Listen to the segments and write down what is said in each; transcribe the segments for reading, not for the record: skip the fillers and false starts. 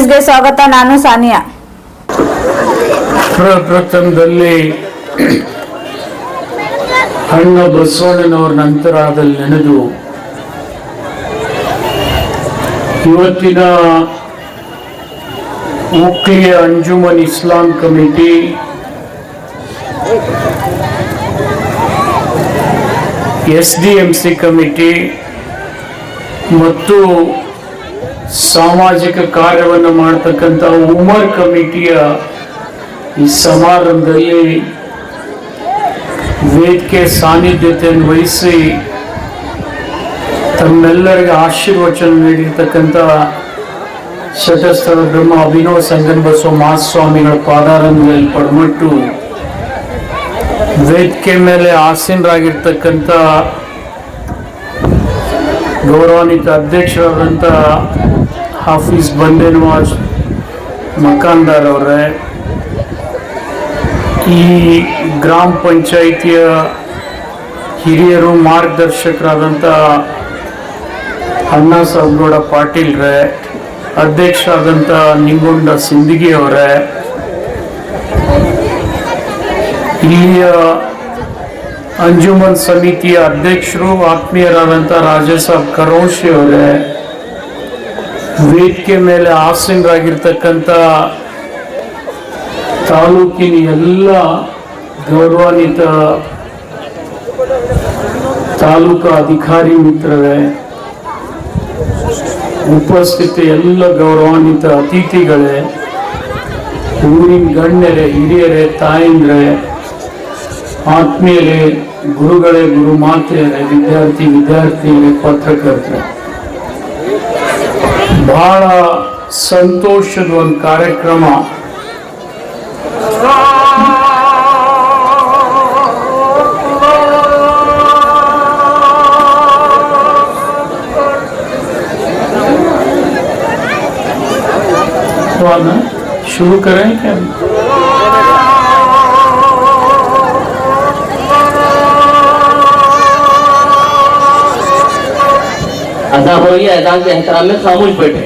ನ್ಯೂಸ್ಗೆ ಸ್ವಾಗತ. ನಾನು ಸಾನಿಯಾ. ಪ್ರಥಮದಲ್ಲಿ ಅಣ್ಣ ಬಸವಣ್ಣನವರ ನಂತರದಲ್ಲಿ ನೆನೆದು ಇವತ್ತಿನ ಉಕ್ಲಿಯ ಅಂಜುಮನ್ ಇಸ್ಲಾಂ ಕಮಿಟಿ SDMC ಕಮಿಟಿ ಮತ್ತು ಸಾಮಾಜಿಕ ಕಾರ್ಯವನ್ನು ಮಾಡತಕ್ಕಂಥ ಉಮರ್ ಕಮಿಟಿಯ ಈ ಸಮಾರಂಭದಲ್ಲಿ ವೇದಿಕೆ ಸಾನ್ನಿಧ್ಯತೆಯನ್ನು ವಹಿಸಿ ತಮ್ಮೆಲ್ಲರಿಗೆ ಆಶೀರ್ವಚನ ನೀಡಿರ್ತಕ್ಕಂಥ ಶತಸ್ಥಳ ಬ್ರಹ್ಮ ಅಭಿನವ ಸಂಗನ್ ಬಸವ ಮಹಾಸ್ವಾಮಿಗಳ ಪಾದಾರದಲ್ಲಿ ಪಡ್ಮಟ್ಟು ವೇದಿಕೆ ಮೇಲೆ ಆಸೀನರಾಗಿರ್ತಕ್ಕಂಥ ಗೌರವಾನ್ವಿತ ಅಧ್ಯಕ್ಷರಾದಂಥ ಹಾಫೀಸ್ ಬಂಡೆ ನವಾಜ್ ಮಕಾನ್ದಾರ್ ಅವರೇ, ಈ ಗ್ರಾಮ ಪಂಚಾಯಿತಿಯ ಹಿರಿಯರು ಮಾರ್ಗದರ್ಶಕರಾದಂಥ ಅಣ್ಣಾ ಸಾಹೇಬಗೌಡ ಪಾಟೀಲ್ರೇ, ಅಧ್ಯಕ್ಷರಾದಂಥ ನಿಂಗೊಂಡ ಸಿಂದಗಿ ಅವರೇ, ಇಲ್ಲಿಯ ಅಂಜುಮನ್ ಸಮಿತಿಯ ಅಧ್ಯಕ್ಷರು ಆತ್ಮೀಯರಾದಂಥ ರಾಜಸಾಬ್ ಕರೋಶಿ ಅವರೇ, ವೇದಿಕೆ ಮೇಲೆ ಆಸೀನರಾಗಿರ್ತಕ್ಕಂಥ ತಾಲೂಕಿನ ಎಲ್ಲ ಗೌರವಾನ್ವಿತ ತಾಲೂಕು ಅಧಿಕಾರಿ ಮಿತ್ರರೇ, ಉಪಸ್ಥಿತ ಎಲ್ಲ ಗೌರವಾನ್ವಿತ ಅತಿಥಿಗಳೇ, ಊರಿನ ಗಣ್ಯರೇ, ಹಿರಿಯರೇ, ತಾಯಂದ್ರೇ, ಆತ್ಮೀಯರೇ, ಗುರುಗಳೇ, ಗುರು ಮಾತೆಯರೇ, ವಿದ್ಯಾರ್ಥಿನಿಯರೇ, ಪತ್ರಕರ್ತರೆ, ಬಹಳ ಸಂತೋಷದ ಒಂದು ಕಾರ್ಯಕ್ರಮ. शुरू करें क्या? अदा हो रही है, अदा के एहतराम में खामोश बैठे.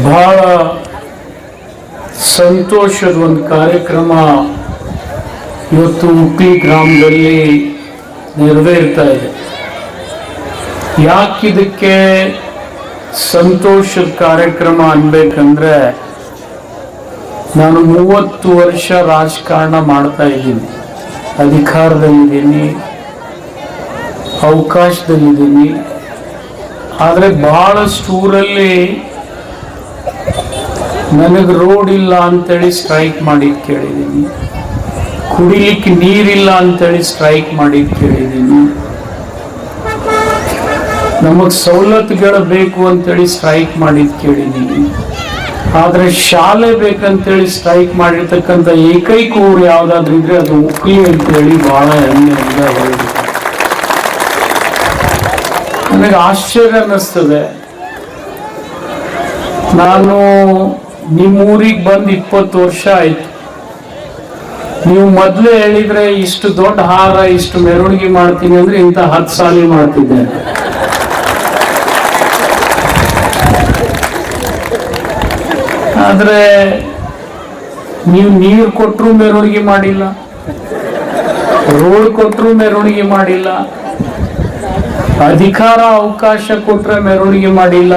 ಬಹಳ ಸಂತೋಷದ ಒಂದು ಕಾರ್ಯಕ್ರಮ ಇವತ್ತು ಉಕ್ಲಿ ಗ್ರಾಮದಲ್ಲಿ ನೆರವೇರ್ತಾ ಇದೆ. ಯಾಕಿದಕ್ಕೆ ಸಂತೋಷದ ಕಾರ್ಯಕ್ರಮ ಅನ್ಬೇಕಂದ್ರೆ, ನಾನು 30 ವರ್ಷ ರಾಜಕಾರಣ ಮಾಡ್ತಾ ಇದ್ದೀನಿ, ಅಧಿಕಾರದಲ್ಲಿದ್ದೀನಿ, ಅವಕಾಶದಲ್ಲಿದ್ದೀನಿ. ಆದರೆ ಬಹಳಷ್ಟು ಊರಲ್ಲಿ ನನಗೆ ರೋಡ್ ಇಲ್ಲ ಅಂತೇಳಿ ಸ್ಟ್ರೈಕ್ ಮಾಡಿ ಕೇಳಿದ್ದೀನಿ. ಕುಡಿಲಿಕ್ಕೆ ನೀರಿಲ್ಲ ಅಂತೇಳಿ ಸ್ಟ್ರೈಕ್ ಮಾಡಿ ಕೇಳಿದ್ದೀನಿ. ನಮಗ್ ಸವಲತ್ತುಗಳು ಬೇಕು ಅಂತೇಳಿ ಸ್ಟ್ರೈಕ್ ಮಾಡಿದ್ ಕೇಳಿದ್ದೀನಿ. ಆದ್ರೆ ಶಾಲೆ ಬೇಕಂತೇಳಿ ಸ್ಟ್ರೈಕ್ ಮಾಡಿರ್ತಕ್ಕಂಥ ಏಕೈಕ ಊರು ಯಾವ್ದಾದ್ರು ಇದ್ರೆ ಅದು ಉಕ್ಲಿ ಅಂತೇಳಿ ಬಹಳ ಹೆಮ್ಮೆಯಿಂದ ಹೇಳಿದ್ರು. ನನಗೆ ಆಶ್ಚರ್ಯ ಅನ್ನಿಸ್ತದೆ. ನಾನು ನಿಮ್ಮ ಊರಿಗೆ ಬಂದು 20 ವರ್ಷ ಆಯ್ತು. ನೀವು ಮೊದ್ಲೇ ಹೇಳಿದ್ರೆ ಇಷ್ಟು ದೊಡ್ಡ ಹಾರ ಇಷ್ಟು ಮೆರವಣಿಗೆ ಮಾಡ್ತೀನಿ ಅಂದ್ರೆ ಇಂಥ 10 ಸಾಲಿ ಮಾಡ್ತಿದ್ದೆ. ಆದ್ರೆ ನೀವು ನೀರು ಕೊಟ್ಟರು ಮೆರವಣಿಗೆ ಮಾಡಿಲ್ಲ, ರೋಡ್ ಕೊಟ್ಟರು ಮೆರವಣಿಗೆ ಮಾಡಿಲ್ಲ, ಅಧಿಕಾರ ಅವಕಾಶ ಕೊಟ್ರೆ ಮೆರವಣಿಗೆ ಮಾಡಿಲ್ಲ.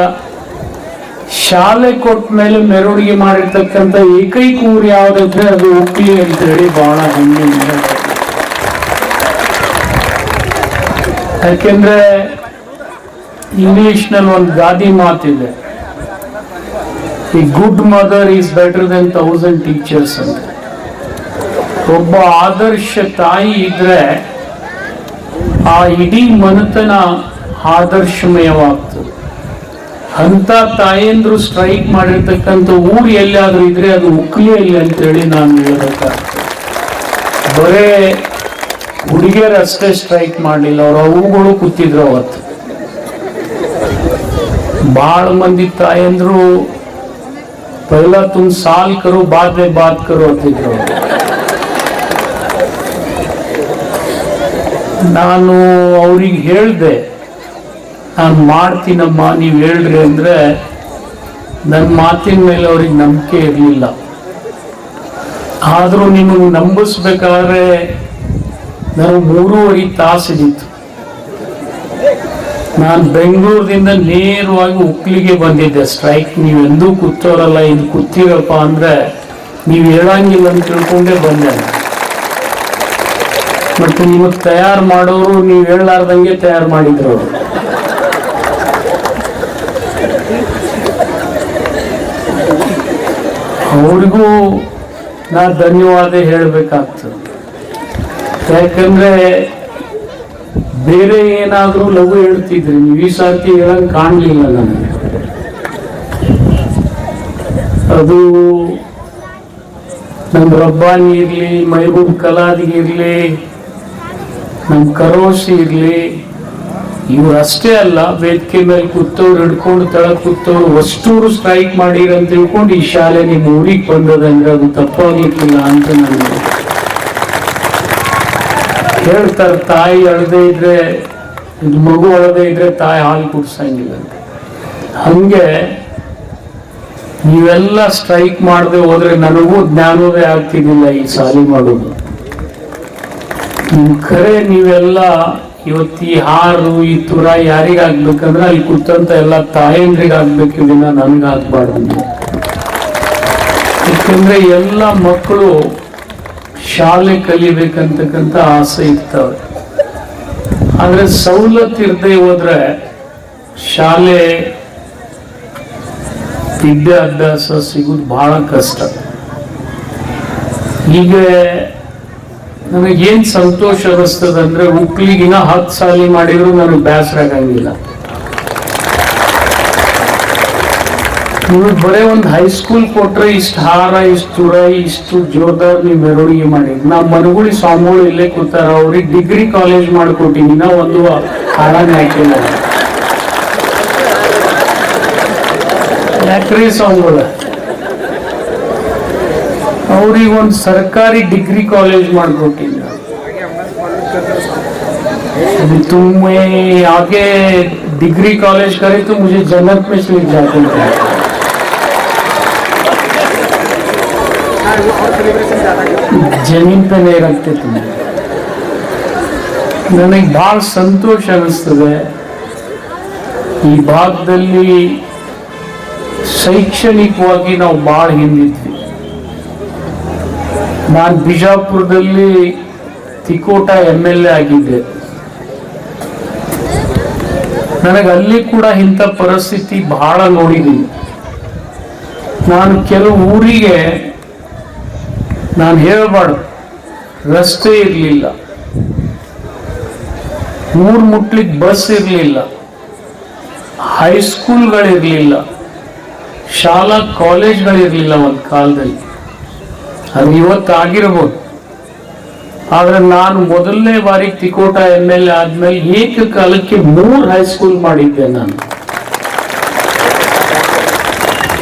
ಶಾಲೆ ಕೊಟ್ಟ ಮೇಲೆ ಮೆರವಣಿಗೆ ಮಾಡಿರ್ತಕ್ಕಂಥ ಏಕೈಕ ಊರು ಯಾವ್ದಿದ್ರೆ ಅದು ಉಕ್ಲಿ ಅಂತ ಹೇಳಿ ಬಹಳ ಹೆಮ್ಮೆಯಿಂದ. ಯಾಕೆಂದ್ರೆ ಇಂಗ್ಲಿಷ್ ನಲ್ಲಿ ಒಂದು ಗಾದಿ ಮಾತಿದೆ, a good mother is better than 1000 teachers ಅಂತ. ಒಬ್ಬ ಆದರ್ಶ ತಾಯಿ ಇದ್ರೆ ಆ ಇಡೀ ಮನೆತನ ಆದರ್ಶಮಯವಾಗ್ತದೆ. ಅಂತ ತಾಯಂದ್ರು ಸ್ಟ್ರೈಕ್ ಮಾಡಿರ್ತಕ್ಕಂಥ ಊರು ಎಲ್ಲಾದ್ರೂ ಇದ್ರೆ ಅದು ಉಕ್ಲಿಯಲ್ಲಿ ಅಂತೇಳಿ ನಾನು ಹೇಳಬೇಕಾಗ್ತದೆ. ಬರೇ ಹುಡುಗಿಯರಷ್ಟೇ ಸ್ಟ್ರೈಕ್ ಮಾಡಲಿಲ್ಲ, ಅವ್ರ ಅವುಗಳು ಕೂತಿದ್ರು ಅವತ್ತು. ಬಹಳ ಮಂದಿ ತಾಯಂದ್ರು ಪೈಲಾ ತುಮ್ ಸಾಲ್ ಕರೋ ಬಾದ್ ಮೇ ಬಾತ್ ಕರೋ ಅಂತಿದ್ರು. ನಾನು ಅವ್ರಿಗೆ ಹೇಳ್ದೆ, ನಾನು ಮಾಡ್ತೀನಮ್ಮ ನೀವು ಹೇಳ್ರಿ ಅಂದ್ರೆ ನನ್ನ ಮಾತಿನ ಮೇಲೆ ಅವ್ರಿಗೆ ನಂಬಿಕೆ ಇರಲಿಲ್ಲ. ಆದ್ರೂ ನಿಮಗೆ ನಂಬಿಸ್ಬೇಕಾದ್ರೆ ನಾನು 3.5 ತಾಸು ಹಿಡಿತು. ನಾನು ಬೆಂಗಳೂರಿನಿಂದ ನೇರವಾಗಿ ಉಕ್ಲಿಗೆ ಬಂದಿದ್ದೆ. ಸ್ಟ್ರೈಕ್ ನೀವೆಂದೂ ಕೂತೋರಲ್ಲ, ಇದು ಕೂತಿರಪ್ಪ ಅಂದ್ರೆ ನೀವು ಹೇಳಂಗಿಲ್ಲ ಅಂತ ತಿಳ್ಕೊಂಡೇ ಬಂದೆ. ಮತ್ತೆ ನಿಮಗ್ ತಯಾರು ಮಾಡೋರು ನೀವು ಹೇಳಲಾರ್ದಂಗೆ ತಯಾರು ಮಾಡಿದ್ರು ಅವರು. ಅವ್ರಿಗೂ ನಾ ಧನ್ಯವಾದ ಹೇಳಬೇಕಾಗ್ತದೆ. ಯಾಕಂದ್ರೆ ಬೇರೆ ಏನಾದ್ರೂ ಲಘು ಹೇಳ್ತಿದ್ರಿ, ನೀವು ಈ ಸರ್ತಿ ಹೇಳಂಗ್ ಕಾಣ್ಲಿಲ್ಲ ನನಗೆ. ಅದು ನಮ್ ರಬ್ಬಾನಿ ಇರ್ಲಿ, ಮೈಬೂಬ್ ಕಲಾದಿ ಇರ್ಲಿ, ನಮ್ ಕರೋಶಿ ಇರ್ಲಿ, ಇವ್ರು ಅಷ್ಟೇ ಅಲ್ಲ, ವೇದಿಕೆ ಮೇಲೆ ಕೂತವ್ರು ಹಿಡ್ಕೊಂಡು ತಳಕ್ ಕೂತವ್ರು ಅಷ್ಟೂರು ಸ್ಟ್ರೈಕ್ ಮಾಡಿರ ಅಂತ ತಿಳ್ಕೊಂಡು ಈ ಶಾಲೆ ನಿಮ್ಮ ಊರಿಗೆ ಬಂದದಂದ್ರೆ ಅದು ತಪ್ಪಾಗ್ಲಿಕ್ಕಿಲ್ಲ ಅಂತ ನನಗೆ ಹೇಳ್ತಾರೆ. ತಾಯಿ ಅಳದೆ ಇದ್ರೆ, ಇದು ಮಗು ಅಳದೆ ಇದ್ರೆ ತಾಯಿ ಹಾಲು ಕುಡ್ಸಂಗಿಲ್ಲ ಅಂತ. ಹಂಗೆ ನೀವೆಲ್ಲ ಸ್ಟ್ರೈಕ್ ಮಾಡದೆ ಹೋದ್ರೆ ನನಗೂ ಜ್ಞಾನವೇ ಆಗ್ತಿದ್ದಿಲ್ಲ ಈ ಸಾಲಿ ಮಾಡೋದು. ಖರೆ ನೀವೆಲ್ಲ ಇವತ್ತು ಈ ಹಾರು ಈ ತುರ ಯಾರಿಗಾಗ್ಬೇಕಂದ್ರೆ ಅಲ್ಲಿ ಕೂತಂತ ಎಲ್ಲ ತಾಯಂದ್ರಿಗೆ ಆಗ್ಬೇಕು, ಇದನ್ನ ನನ್ಗಾಗ್ಬಾರ್ದು. ಯಾಕಂದ್ರೆ ಎಲ್ಲ ಮಕ್ಕಳು ಶಾಲೆ ಕಲಿಬೇಕಂತಕ್ಕಂಥ ಆಸೆ ಇರ್ತವೆ. ಆದ್ರೆ ಸವಲತ್ತು ಇರದೆ ಹೋದ್ರೆ ಶಾಲೆ ವಿದ್ಯಾಭ್ಯಾಸ ಸಿಗುದು ಬಹಳ ಕಷ್ಟ. ಈಗ ನನಗೇನ್ ಸಂತೋಷ ಅನಿಸ್ತದ ಅಂದ್ರೆ ಉಕ್ಲಿಗಿನ 10 ಸಾಲಿ ಮಾಡಿದ್ರು ನನಗೆ ಬೇಸರ ಆಗಂಗಿಲ್ಲ. ನೀವು ಬರೇ ಒಂದು ಹೈಸ್ಕೂಲ್ ಕೊಟ್ರೆ ಇಷ್ಟು ಹಾರ, ಇಷ್ಟು ತುರ, ಇಷ್ಟು ಜೋರ್ದಾರ್ ನೀವು ಮೆರವಣಿಗೆ ಮಾಡಿ. ನಾ ಮನಗುಳಿ ಸ್ವಾಮಿಗಳು ಇಲ್ಲೇ ಕೂತಾರ, ಅವ್ರಿಗೆ ಡಿಗ್ರಿ ಕಾಲೇಜ್ ಮಾಡ್ಕೊಟ್ಟಿನಿ, ನಾ ಒಂದು ಹಾರಾನೇ ಹಾಕಿಲ್ಲ. ಯಾಕ್ರಿ ಸ್ವಾಮಿಗಳ ಅವ್ರಿಗೆ ಒಂದು ಸರ್ಕಾರಿ ಡಿಗ್ರಿ ಕಾಲೇಜ್ ಮಾಡ್ಕೊಟ್ಟಿಲ್ಲ. तुम्हें आगे डिग्री कॉलेज करे तो मुझे जन्नत में से जाते हैं. जमीन पे नहीं रखते तुम्हें. ನನಗೆ ಬಹಳ ಸಂತೋಷ ಅನಿಸ್ತದೆ. ಈ ಭಾಗದಲ್ಲಿ ಶೈಕ್ಷಣಿಕವಾಗಿ ನಾವು ಬಹಳ ಹಿಂದಿದ್ವಿ. ನಾನು ಬಿಜಾಪುರದಲ್ಲಿ ತಿಕೋಟ MLA ಆಗಿದ್ದೆ. ನನಗೆ ಅಲ್ಲಿ ಕೂಡ ಇಂಥ ಪರಿಸ್ಥಿತಿ ಬಹಳ ನೋಡಿದ್ದೀನಿ. ನಾನು ಕೆಲವು ಊರಿಗೆ ನಾನು ಹೇಳಬಾರ್ದು, ರಸ್ತೆ ಇರಲಿಲ್ಲ, ಊರ್ ಮುಟ್ಲಿಕ್ಕೆ ಬಸ್ ಇರಲಿಲ್ಲ, ಹೈಸ್ಕೂಲ್ಗಳಿರ್ಲಿಲ್ಲ, ಶಾಲಾ ಕಾಲೇಜ್ಗಳಿರ್ಲಿಲ್ಲ ಒಂದು ಕಾಲದಲ್ಲಿ. ಅದು ಇವತ್ತಾಗಿರ್ಬೋದು. ಆದ್ರೆ ನಾನು ಮೊದಲನೇ ಬಾರಿ ತಿಕೋಟ MLA ಆದ್ಮೇಲೆ ಏಕಕಾಲಕ್ಕೆ 3 ಹೈಸ್ಕೂಲ್ ಮಾಡಿದ್ದೆ ನಾನು.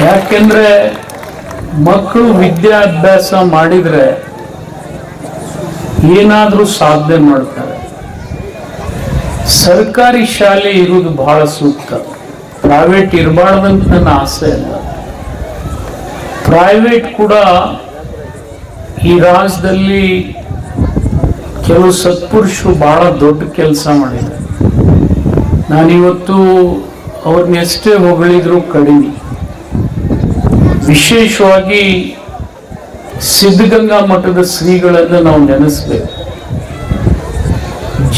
ಯಾಕೆಂದ್ರೆ ಮಕ್ಕಳು ವಿದ್ಯಾಭ್ಯಾಸ ಮಾಡಿದ್ರೆ ಏನಾದ್ರೂ ಸಾಧನೆ ಮಾಡ್ತಾರೆ. ಸರ್ಕಾರಿ ಶಾಲೆ ಇರುವುದು ಬಹಳ ಸೂಕ್ತ, ಪ್ರೈವೇಟ್ ಇರಬಾರ್ದಂತ ನನ್ನ ಆಸೆ ಅಲ್ಲ. ಪ್ರೈವೇಟ್ ಕೂಡ ಈ ರಾಜ್ಯದಲ್ಲಿ ಕೆಲವು ಸತ್ಪುರುಷರು ಬಹಳ ದೊಡ್ಡ ಕೆಲಸ ಮಾಡಿದ್ದಾರೆ. ನಾನಿವತ್ತು ಅವ್ರನ್ನ ಎಷ್ಟೇ ಹೊಗಳಿದ್ರು ಕಡಿಮೆ. ವಿಶೇಷವಾಗಿ ಸಿದ್ಧಗಂಗಾ ಮಠದ ಶ್ರೀಗಳನ್ನು ನಾವು ನೆನೆಸ್ಬೇಕು.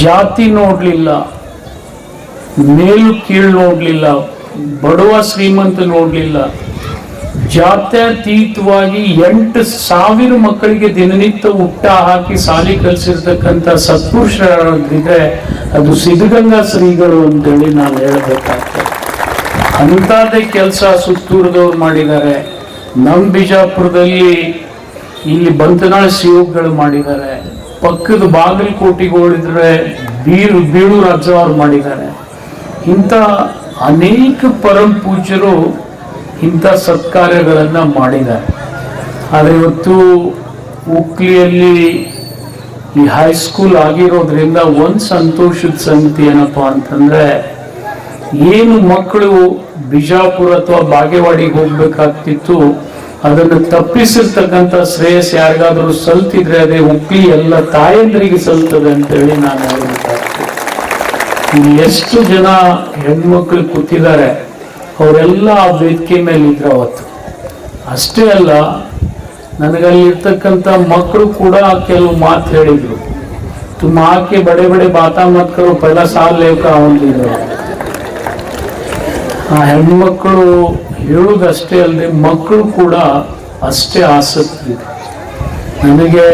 ಜಾತಿ ನೋಡ್ಲಿಲ್ಲ, ಮೇಲು ಕೀಳು ನೋಡ್ಲಿಲ್ಲ, ಬಡವ ಶ್ರೀಮಂತ ನೋಡ್ಲಿಲ್ಲ, ಜಾತ್ಯತೀತವಾಗಿ 8,000 ಮಕ್ಕಳಿಗೆ ದಿನನಿತ್ಯ ಊಟ ಹಾಕಿ ಸಾಲಿ ಕಲಿಸಿರ್ತಕ್ಕಂಥ ಸತ್ಪುರುಷರಿದ್ರೆ ಅದು ಸಿದ್ಧಗಂಗಾ ಶ್ರೀಗಳು ಅಂತೇಳಿ ನಾನು ಹೇಳಬೇಕಾಗ್ತದೆ. ಅಂಥದ್ದೇ ಕೆಲಸ ಸುತ್ತೂರದವ್ರು ಮಾಡಿದ್ದಾರೆ. ನಮ್ಮ ಬಿಜಾಪುರದಲ್ಲಿ ಇಲ್ಲಿ ಬಂತನಾಳ್ ಶಿವಗಳು ಮಾಡಿದ್ದಾರೆ. ಪಕ್ಕದ ಬಾಗಲಕೋಟೆಗೆ ಹೋಳಿದ್ರೆ ಬೀಳು ರಾಜ ಅವ್ರು ಮಾಡಿದ್ದಾರೆ. ಇಂಥ ಅನೇಕ ಪರಮ ಪೂಜ್ಯರು ಇಂಥ ಸತ್ಕಾರ್ಯಗಳನ್ನ ಮಾಡಿದ್ದಾರೆ. ಆದರೆ ಇವತ್ತು ಉಕ್ಲಿಯಲ್ಲಿ ಈ ಹೈಸ್ಕೂಲ್ ಆಗಿರೋದ್ರಿಂದ ಒಂದು ಸಂತೋಷದ ಸಂಗತಿ ಏನಪ್ಪಾ ಅಂತಂದ್ರೆ, ಏನು ಮಕ್ಕಳು ಬಿಜಾಪುರ ಅಥವಾ ಬಾಗೇವಾಡಿಗೆ ಹೋಗ್ಬೇಕಾಗ್ತಿತ್ತು ಅದನ್ನು ತಪ್ಪಿಸಿರ್ತಕ್ಕಂಥ ಶ್ರೇಯಸ್ ಯಾರಿಗಾದ್ರೂ ಸಲ್ತಿದ್ರೆ ಅದೇ ಉಕ್ಲಿ ಎಲ್ಲ ತಾಯಂದ್ರಿಗೆ ಸಲ್ತದೆ ಅಂತೇಳಿ ನಾನು ಹೇಳಬೇಕಾಗ್ತದೆ. ಇಲ್ಲಿ ಎಷ್ಟು ಜನ ಹೆಣ್ಮಕ್ಳು ಕೂತಿದ್ದಾರೆ, ಅವರೆಲ್ಲ ಆ ವೇದಿಕೆ ಮೇಲೆ ಇದ್ರು ಅವತ್ತು. ಅಷ್ಟೇ ಅಲ್ಲ, ನನಗಲ್ಲಿರ್ತಕ್ಕಂಥ ಮಕ್ಕಳು ಕೂಡ ಕೆಲವು ಮಾತು ಹೇಳಿದ್ರು. ತುಮ್ ಆಕೆ ಬಡೆ ಬಡೆ ಬಾತಾ ಮತ್ ಕರೋ ಪಹಲ ಸಾಲ್ ಲೇಕ ಅಂತಿದ್ರು. ಆ ಹೆಣ್ಮಕ್ಕಳು ಹೇಳುವುದಷ್ಟೇ ಅಲ್ಲದೆ ಮಕ್ಕಳು ಕೂಡ ಅಷ್ಟೇ ಆಸಕ್ತಿ ಇದೆ. ನನಗೆ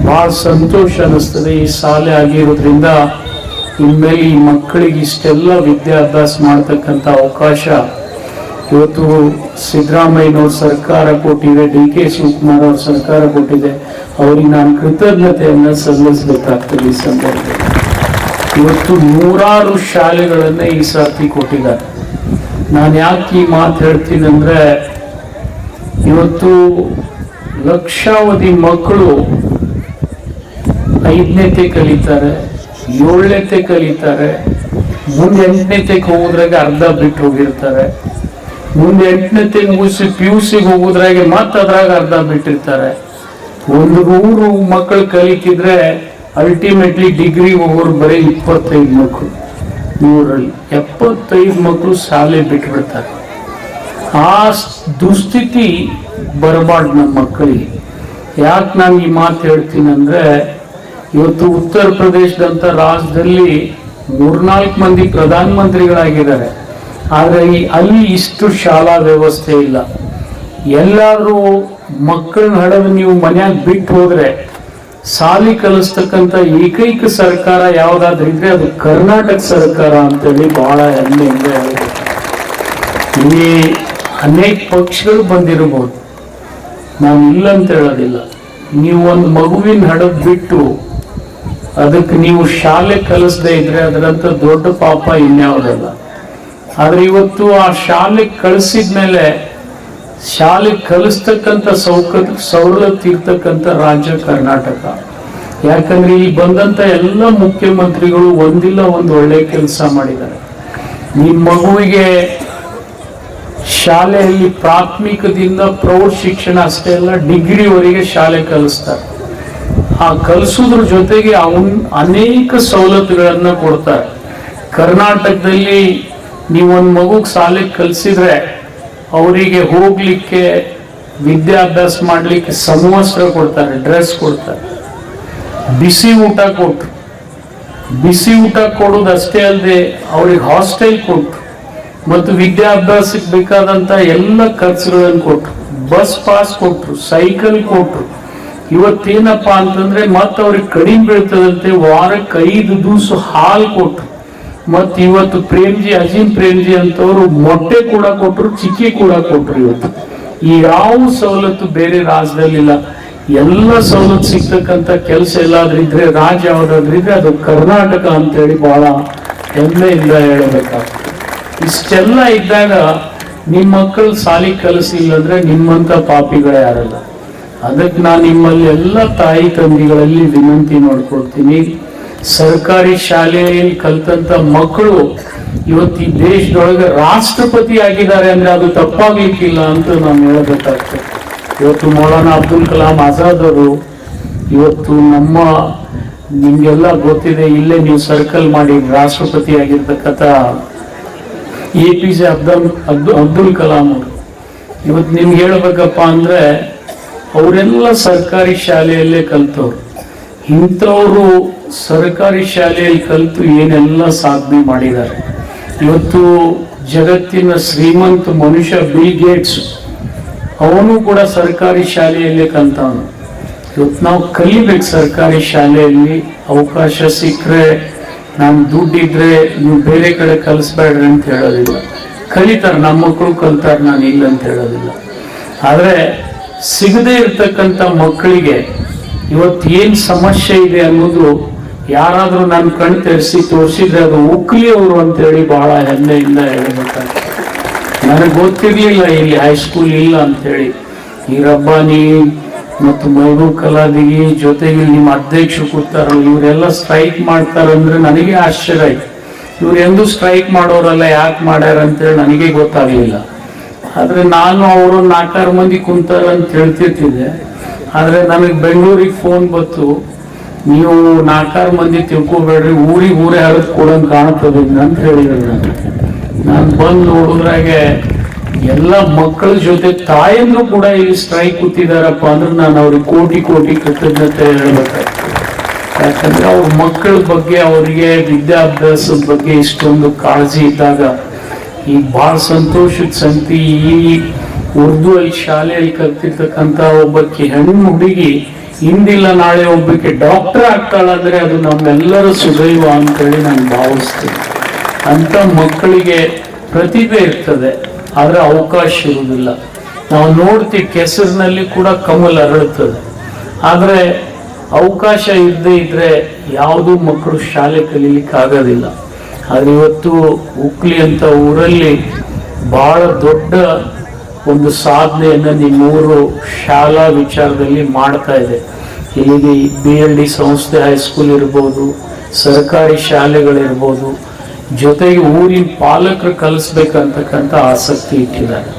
ಬಹಳ ಸಂತೋಷ ಅನ್ನಿಸ್ತದೆ ಈ ಶಾಲೆ ಆಗಿರೋದ್ರಿಂದ. ಇನ್ಮೇಲೆ ಈ ಮಕ್ಕಳಿಗೆ ಇಷ್ಟೆಲ್ಲ ವಿದ್ಯಾಭ್ಯಾಸ ಮಾಡ್ತಕ್ಕಂಥ ಅವಕಾಶ ಇವತ್ತು ಸಿದ್ದರಾಮಯ್ಯನವ್ರ ಸರ್ಕಾರ ಕೊಟ್ಟಿದೆ, DK ಶಿವಕುಮಾರ್ ಅವ್ರ ಸರ್ಕಾರ ಕೊಟ್ಟಿದೆ. ಅವರಿಗೆ ನಾನು ಕೃತಜ್ಞತೆಯನ್ನು ಸಲ್ಲಿಸಬೇಕಾಗ್ತದೆ. ಈ ಸಂದರ್ಭದಲ್ಲಿ ಇವತ್ತು 100 ಶಾಲೆಗಳನ್ನ ಈ ಸರ್ತಿ ಕೊಟ್ಟಿದ್ದಾರೆ. ನಾನು ಯಾಕೆ ಈ ಮಾತು ಹೇಳ್ತೀನಿ ಅಂದ್ರೆ, ಇವತ್ತು ಲಕ್ಷಾವಧಿ ಮಕ್ಕಳು 5ನೇತೆ ಕಲಿತಾರೆ, 7ನೇತೆ ಕಲಿತಾರೆ, ಮುಂದೆ 8ನೇತೆಗೆ ಹೋಗೋದ್ರಾಗೆ ಅರ್ಧ ಬಿಟ್ಟು ಹೋಗಿರ್ತಾರೆ, ಮುಂದೆ 8ನೇತೆಗೆ ಮುಗಿಸಿ PUCಗೆ ಹೋಗೋದ್ರಾಗೆ ಮತ್ತೆ ಅದ್ರಾಗ ಅರ್ಧ ಬಿಟ್ಟಿರ್ತಾರೆ. ಒಂದು 100 ಮಕ್ಕಳು ಕಲಿತಿದ್ರೆ ಅಲ್ಟಿಮೇಟ್ಲಿ ಡಿಗ್ರಿ ಹೋಗೋರು ಬರೀ 25 ಮಕ್ಕಳು, 100ರಲ್ಲಿ 75 ಮಕ್ಕಳು ಶಾಲೆ ಬಿಟ್ಬಿಡ್ತಾರೆ. ಆ ದುಸ್ಥಿತಿ ಬರಬಾರ್ದು ನಮ್ಮ ಮಕ್ಕಳಿಗೆ. ಯಾಕೆ ನಾನು ಈ ಮಾತು ಹೇಳ್ತೀನಿ ಅಂದ್ರೆ, ಇವತ್ತು ಉತ್ತರ ಪ್ರದೇಶದಂತ ರಾಜ್ಯದಲ್ಲಿ 3-4 ಮಂದಿ ಪ್ರಧಾನ ಮಂತ್ರಿಗಳಾಗಿದ್ದಾರೆ. ಆದ್ರೆ ಅಲ್ಲಿ ಇಷ್ಟು ಶಾಲಾ ವ್ಯವಸ್ಥೆ ಇಲ್ಲ. ಎಲ್ಲಾದ್ರೂ ಮಕ್ಕಳನ್ನ ಹಡದು ನೀವು ಮನ್ಯಾಗ ಬಿಟ್ಟು ಹೋದ್ರೆ ಶಾಲೆ ಕಲಿಸ್ತಕ್ಕಂಥ ಏಕೈಕ ಸರ್ಕಾರ ಯಾವ್ದಾದ್ರು ಇದ್ರೆ ಅದು ಕರ್ನಾಟಕ ಸರ್ಕಾರ ಅಂತೇಳಿ ಬಹಳ ಹೆಮ್ಮೆಯಿಂದ ಹೇಳಬೇಕು. ಇಲ್ಲಿ ಅನೇಕ ಪಕ್ಷಗಳು ಬಂದಿರಬಹುದು, ನಾನು ಇಲ್ಲ ಅಂತ ಹೇಳೋದಿಲ್ಲ. ನೀವು ಒಂದು ಮಗುವಿನ ಹಡದ್ ಬಿಟ್ಟು ಅದಕ್ಕೆ ನೀವು ಶಾಲೆ ಕಲಿಸದೇ ಇದ್ರೆ ಅದರಂತ ದೊಡ್ಡ ಪಾಪ ಇನ್ಯಾವುದಲ್ಲ. ಆದ್ರೆ ಇವತ್ತು ಆ ಶಾಲೆ ಕಳಿಸಿದ್ಮೇಲೆ ಶಾಲೆ ಕಲಿಸ್ತಕ್ಕಂಥ ಸವಲತ್ತು ಇರ್ತಕ್ಕಂಥ ರಾಜ್ಯ ಕರ್ನಾಟಕ. ಯಾಕಂದ್ರೆ ಇಲ್ಲಿ ಬಂದಂತ ಎಲ್ಲ ಮುಖ್ಯಮಂತ್ರಿಗಳು ಒಂದಿಲ್ಲ ಒಂದು ಒಳ್ಳೆ ಕೆಲಸ ಮಾಡಿದ್ದಾರೆ. ನಿಮ್ಮ ಮಗುವಿಗೆ ಶಾಲೆಯಲ್ಲಿ ಪ್ರಾಥಮಿಕದಿಂದ ಪ್ರೌಢ ಶಿಕ್ಷಣ ಅಷ್ಟೇ ಅಲ್ಲ, ಡಿಗ್ರಿವರೆಗೆ ಶಾಲೆ ಕಲಿಸ್ತಾರೆ. ಆ ಕಲಿಸೋದ್ರ ಜೊತೆಗೆ ಅನೇಕ ಸವಲತ್ತುಗಳನ್ನ ಕೊಡ್ತಾರೆ. ಕರ್ನಾಟಕದಲ್ಲಿ ನೀವೊಂದು ಮಗುಗೆ ಶಾಲೆ ಕಲಿಸಿದ್ರೆ ಅವರಿಗೆ ಹೋಗ್ಲಿಕ್ಕೆ, ವಿದ್ಯಾಭ್ಯಾಸ ಮಾಡ್ಲಿಕ್ಕೆ ಸಮವಸ್ತ್ರ ಕೊಡ್ತಾರೆ, ಡ್ರೆಸ್ ಕೊಡ್ತಾರೆ, ಬಿಸಿ ಊಟ ಕೊಟ್ರು. ಬಿಸಿ ಊಟ ಕೊಡೋದಷ್ಟೇ ಅಲ್ಲದೆ ಅವ್ರಿಗೆ ಹಾಸ್ಟೆಲ್ ಕೊಟ್ರು ಮತ್ತು ವಿದ್ಯಾಭ್ಯಾಸಕ್ಕೆ ಬೇಕಾದಂತ ಎಲ್ಲ ಖರ್ಚುಗಳನ್ನು ಕೊಟ್ರು, ಬಸ್ ಪಾಸ್ ಕೊಟ್ರು, ಸೈಕಲ್ ಕೊಟ್ರು. ಇವತ್ತೇನಪ್ಪ ಅಂತಂದ್ರೆ ಮತ್ತೆ ಅವ್ರಿಗೆ ಕಡಿಮೆ ಬೀಳ್ತದಂತೆ, ವಾರಕ್ಕೆ 5 ದಿವಸ ಹಾಲು ಕೊಟ್ರು. ಮತ್ ಇವತ್ತು ಅಜೀಂ ಪ್ರೇಮ್ಜಿ ಅಂತವ್ರು ಮೊಟ್ಟೆ ಕೂಡ ಕೊಟ್ರು, ಚಿಕ್ಕಿ ಕೂಡ ಕೊಟ್ರು. ಇವತ್ತು ಈ ಯಾವ ಸವಲತ್ತು ಬೇರೆ ರಾಜ್ಯದಲ್ಲಿಲ್ಲ. ಎಲ್ಲ ಸವಲತ್ತು ಸಿಗ್ತಕ್ಕಂಥ ಕೆಲಸ ಎಲ್ಲಾದ್ರಿದ್ರೆ, ರಾಜ್ಯ ಯಾವ್ದಾದ್ರಿದ್ರೆ ಅದು ಕರ್ನಾಟಕ ಅಂತೇಳಿ ಬಹಳ ಹೆಮ್ಮೆಯಿಂದ ಹೇಳಬೇಕಾಗ್ತದೆ. ಇಷ್ಟೆಲ್ಲ ಇದ್ದಾಗ ನಿಮ್ಮ ಮಕ್ಕಳು ಸಾಲಿ ಕಲಿಸಿಲ್ಲ ಅಂದ್ರೆ ನಿಮ್ಮಂತ ಪಾಪಿಗಳೇ ಯಾರಲ್ಲ. ಅದಕ್ಕೆ ನಾನು ನಿಮ್ಮಲ್ಲಿ ಎಲ್ಲ ತಾಯಿ ತಂದೆಗಳಲ್ಲಿ ವಿನಂತಿ ಮಾಡ್ಕೊಳ್ತೀನಿ, ಸರ್ಕಾರಿ ಶಾಲೆಯಲ್ಲಿ ಕಲ್ತಂತ ಮಕ್ಕಳು ಇವತ್ತು ಈ ದೇಶದೊಳಗೆ ರಾಷ್ಟ್ರಪತಿ ಆಗಿದ್ದಾರೆ ಅಂದ್ರೆ ಅದು ತಪ್ಪಾಗ್ಲಿಕ್ಕಿಲ್ಲ ಅಂತ ನಾನು ಹೇಳಬೇಕಾಗ್ತದೆ. ಇವತ್ತು ಮೌಲಾನಾ ಅಬ್ದುಲ್ ಕಲಾಂ ಆಜಾದ್ ಅವರು ಇವತ್ತು ನಿಮ್ಗೆಲ್ಲ ಗೊತ್ತಿದೆ, ಇಲ್ಲೇ ನೀವು ಸರ್ಕಲ್ ಮಾಡಿ ರಾಷ್ಟ್ರಪತಿ ಆಗಿರ್ತಕ್ಕಂಥ APJ ಅಬ್ದುಲ್ ಕಲಾಂ ಅವರು. ಇವತ್ತು ನಿಮ್ಗೆ ಹೇಳ್ಬೇಕಪ್ಪ ಅಂದ್ರೆ ಅವರೆಲ್ಲ ಸರ್ಕಾರಿ ಶಾಲೆಯಲ್ಲೇ ಕಲ್ತವ್ರು. ಇಂಥವರು ಸರ್ಕಾರಿ ಶಾಲೆಯಲ್ಲಿ ಕಲಿತು ಏನೆಲ್ಲ ಸಾಧನೆ ಮಾಡಿದ್ದಾರೆ. ಇವತ್ತು ಜಗತ್ತಿನ ಶ್ರೀಮಂತ ಮನುಷ್ಯ ಬಿಲ್ ಗೇಟ್ಸ್ ಅವನು ಕೂಡ ಸರ್ಕಾರಿ ಶಾಲೆಯಲ್ಲೇ ಕಲ್ತವನು. ಇವತ್ತು ನಾವು ಕಲಿಬೇಕು ಸರ್ಕಾರಿ ಶಾಲೆಯಲ್ಲಿ. ಅವಕಾಶ ಸಿಕ್ಕರೆ, ನಾನು ದುಡ್ಡಿದ್ರೆ ನೀವು ಬೇರೆ ಕಡೆ ಕಲಿಸ್ಬೇಡ್ರಿ ಅಂತ ಹೇಳೋದಿಲ್ಲ. ಕಲಿತಾರೆ, ನಮ್ಮ ಮಕ್ಕಳು ಕಲಿತಾರೆ, ನಾನು ಇಲ್ಲ ಅಂತ ಹೇಳೋದಿಲ್ಲ. ಆದ್ರೆ ಸಿಗದೆ ಇರ್ತಕ್ಕಂಥ ಮಕ್ಕಳಿಗೆ ಇವತ್ತು ಏನ್ ಸಮಸ್ಯೆ ಇದೆ ಅನ್ನೋದು ಯಾರಾದ್ರೂ ನನ್ನ ಕಣ್ ತೆರೆಸಿ ತೋರಿಸಿದ್ರೆ ಅದು ಉಕ್ಲಿ ಅವರು ಅಂತೇಳಿ ಬಹಳ ಹೆಮ್ಮೆಯಿಂದ ಹೇಳಬೇಕಾಗ್ತದೆ. ನನಗೆ ಗೊತ್ತಿರ್ಲಿಲ್ಲ ಇಲ್ಲಿ ಹೈಸ್ಕೂಲ್ ಇಲ್ಲ ಅಂತೇಳಿ. ಈ ರಬ್ಬಾನಿ ಮತ್ತು ಮೈಬೂಬ್ ಕಲಾದಿಗಿ ಜೊತೆಗೆ ನಿಮ್ಮ ಅಧ್ಯಕ್ಷರು ಕೂತಾರಲ್ಲ, ಇವರೆಲ್ಲ ಸ್ಟ್ರೈಕ್ ಮಾಡ್ತಾರಂದ್ರೆ ನನಗೆ ಆಶ್ಚರ್ಯ ಆಯ್ತು. ಇವ್ರು ಎಂದೂ ಸ್ಟ್ರೈಕ್ ಮಾಡೋರಲ್ಲ, ಯಾಕೆ ಮಾಡ್ಯಾರ ಅಂತೇಳಿ ನನಗೆ ಗೊತ್ತಾಗ್ಲಿಲ್ಲ. ಆದ್ರೆ ನಾನು ಅವರು 4-6 ಮಂದಿ ಕುಂತಾರ ಅಂತ ಹೇಳ್ತಿರ್ತಿದ್ದೆ. ಆದ್ರೆ ನನಗೆ ಬೆಂಗಳೂರಿಗೆ ಫೋನ್ ಬಂತು, ನೀವು 4-6 ಮಂದಿ ತಿಳ್ಕೊಬೇಡ್ರಿ, ಊರೇ ಹರಿದು ಕೊಡಂಗ್ ಕಾಣ್ತದೆ ಅಂತ ಹೇಳಿದ್ರು. ನಾನು ಬಂದು ನೋಡಿದ್ರಾಗೆ ಎಲ್ಲ ಮಕ್ಕಳ ಜೊತೆ ತಾಯಂದ್ರು ಕೂಡ ಇಲ್ಲಿ ಸ್ಟ್ರೈಕ್ ಕೂತಿದಾರಪ್ಪ ಅಂದ್ರೆ ನಾನು ಅವ್ರಿಗೆ ಕೋಟಿ ಕೃತಜ್ಞತೆ ಹೇಳ್ಬೇಕಾಗ್ತದೆ. ಯಾಕಂದ್ರೆ ಅವ್ರ ಮಕ್ಕಳ ಬಗ್ಗೆ, ಅವರಿಗೆ ವಿದ್ಯಾಭ್ಯಾಸದ ಬಗ್ಗೆ ಇಷ್ಟೊಂದು ಕಾಳಜಿ ಇದ್ದಾಗ ಈ ಬಹಳ ಸಂತೋಷದ ಸಂಗತಿ. ಈ ಉರ್ದು ಅಲ್ಲಿ ಶಾಲೆಯಲ್ಲಿ ಕಲ್ತಿರ್ತಕ್ಕಂಥ ಒಬ್ಬಕ್ಕೆ ಹೆಣ್ಣು ಹುಡುಗಿ ಇಂದಿಲ್ಲ ನಾಳೆ ಒಬ್ಬಕ್ಕೆ ಡಾಕ್ಟರ್ ಆಗ್ತಾಳಂದ್ರೆ ಅದು ನಮ್ಮೆಲ್ಲರ ಸುದೈವ ಅಂತೇಳಿ ನಾನು ಭಾವಿಸ್ತೀನಿ. ಅಂತ ಮಕ್ಕಳಿಗೆ ಪ್ರತಿಭೆ ಇರ್ತದೆ, ಆದ್ರೆ ಅವಕಾಶ ಇರುವುದಿಲ್ಲ. ನಾವು ನೋಡ್ತೀವಿ ಕೆಸರಿನಲ್ಲಿ ಕೂಡ ಕಮಲ್ ಅರಳುತ್ತದೆ, ಆದ್ರೆ ಅವಕಾಶ ಇಲ್ಲದೆ ಇದ್ರೆ ಯಾವುದೂ ಮಕ್ಕಳು ಶಾಲೆ ಕಲೀಲಿಕ್ಕೆ ಆಗೋದಿಲ್ಲ. ಆದ್ರೆ ಇವತ್ತು ಉಕ್ಲಿ ಅಂತ ಊರಲ್ಲಿ ಬಹಳ ದೊಡ್ಡ ಒಂದು ಸಾಧನೆಯನ್ನು ನಿಮ್ಮೂರು ಶಾಲಾ ವಿಚಾರದಲ್ಲಿ ಮಾಡ್ತಾ ಇದೆ. ಇಲ್ಲಿಗೆ BLD ಸಂಸ್ಥೆ ಹೈಸ್ಕೂಲ್ ಇರ್ಬೋದು, ಸರ್ಕಾರಿ ಶಾಲೆಗಳಿರ್ಬೋದು, ಜೊತೆಗೆ ಊರಿನ ಪಾಲಕರು ಕಲಿಸ್ಬೇಕಂತಕ್ಕಂಥ ಆಸಕ್ತಿ ಇಟ್ಟಿದ್ದಾರೆ.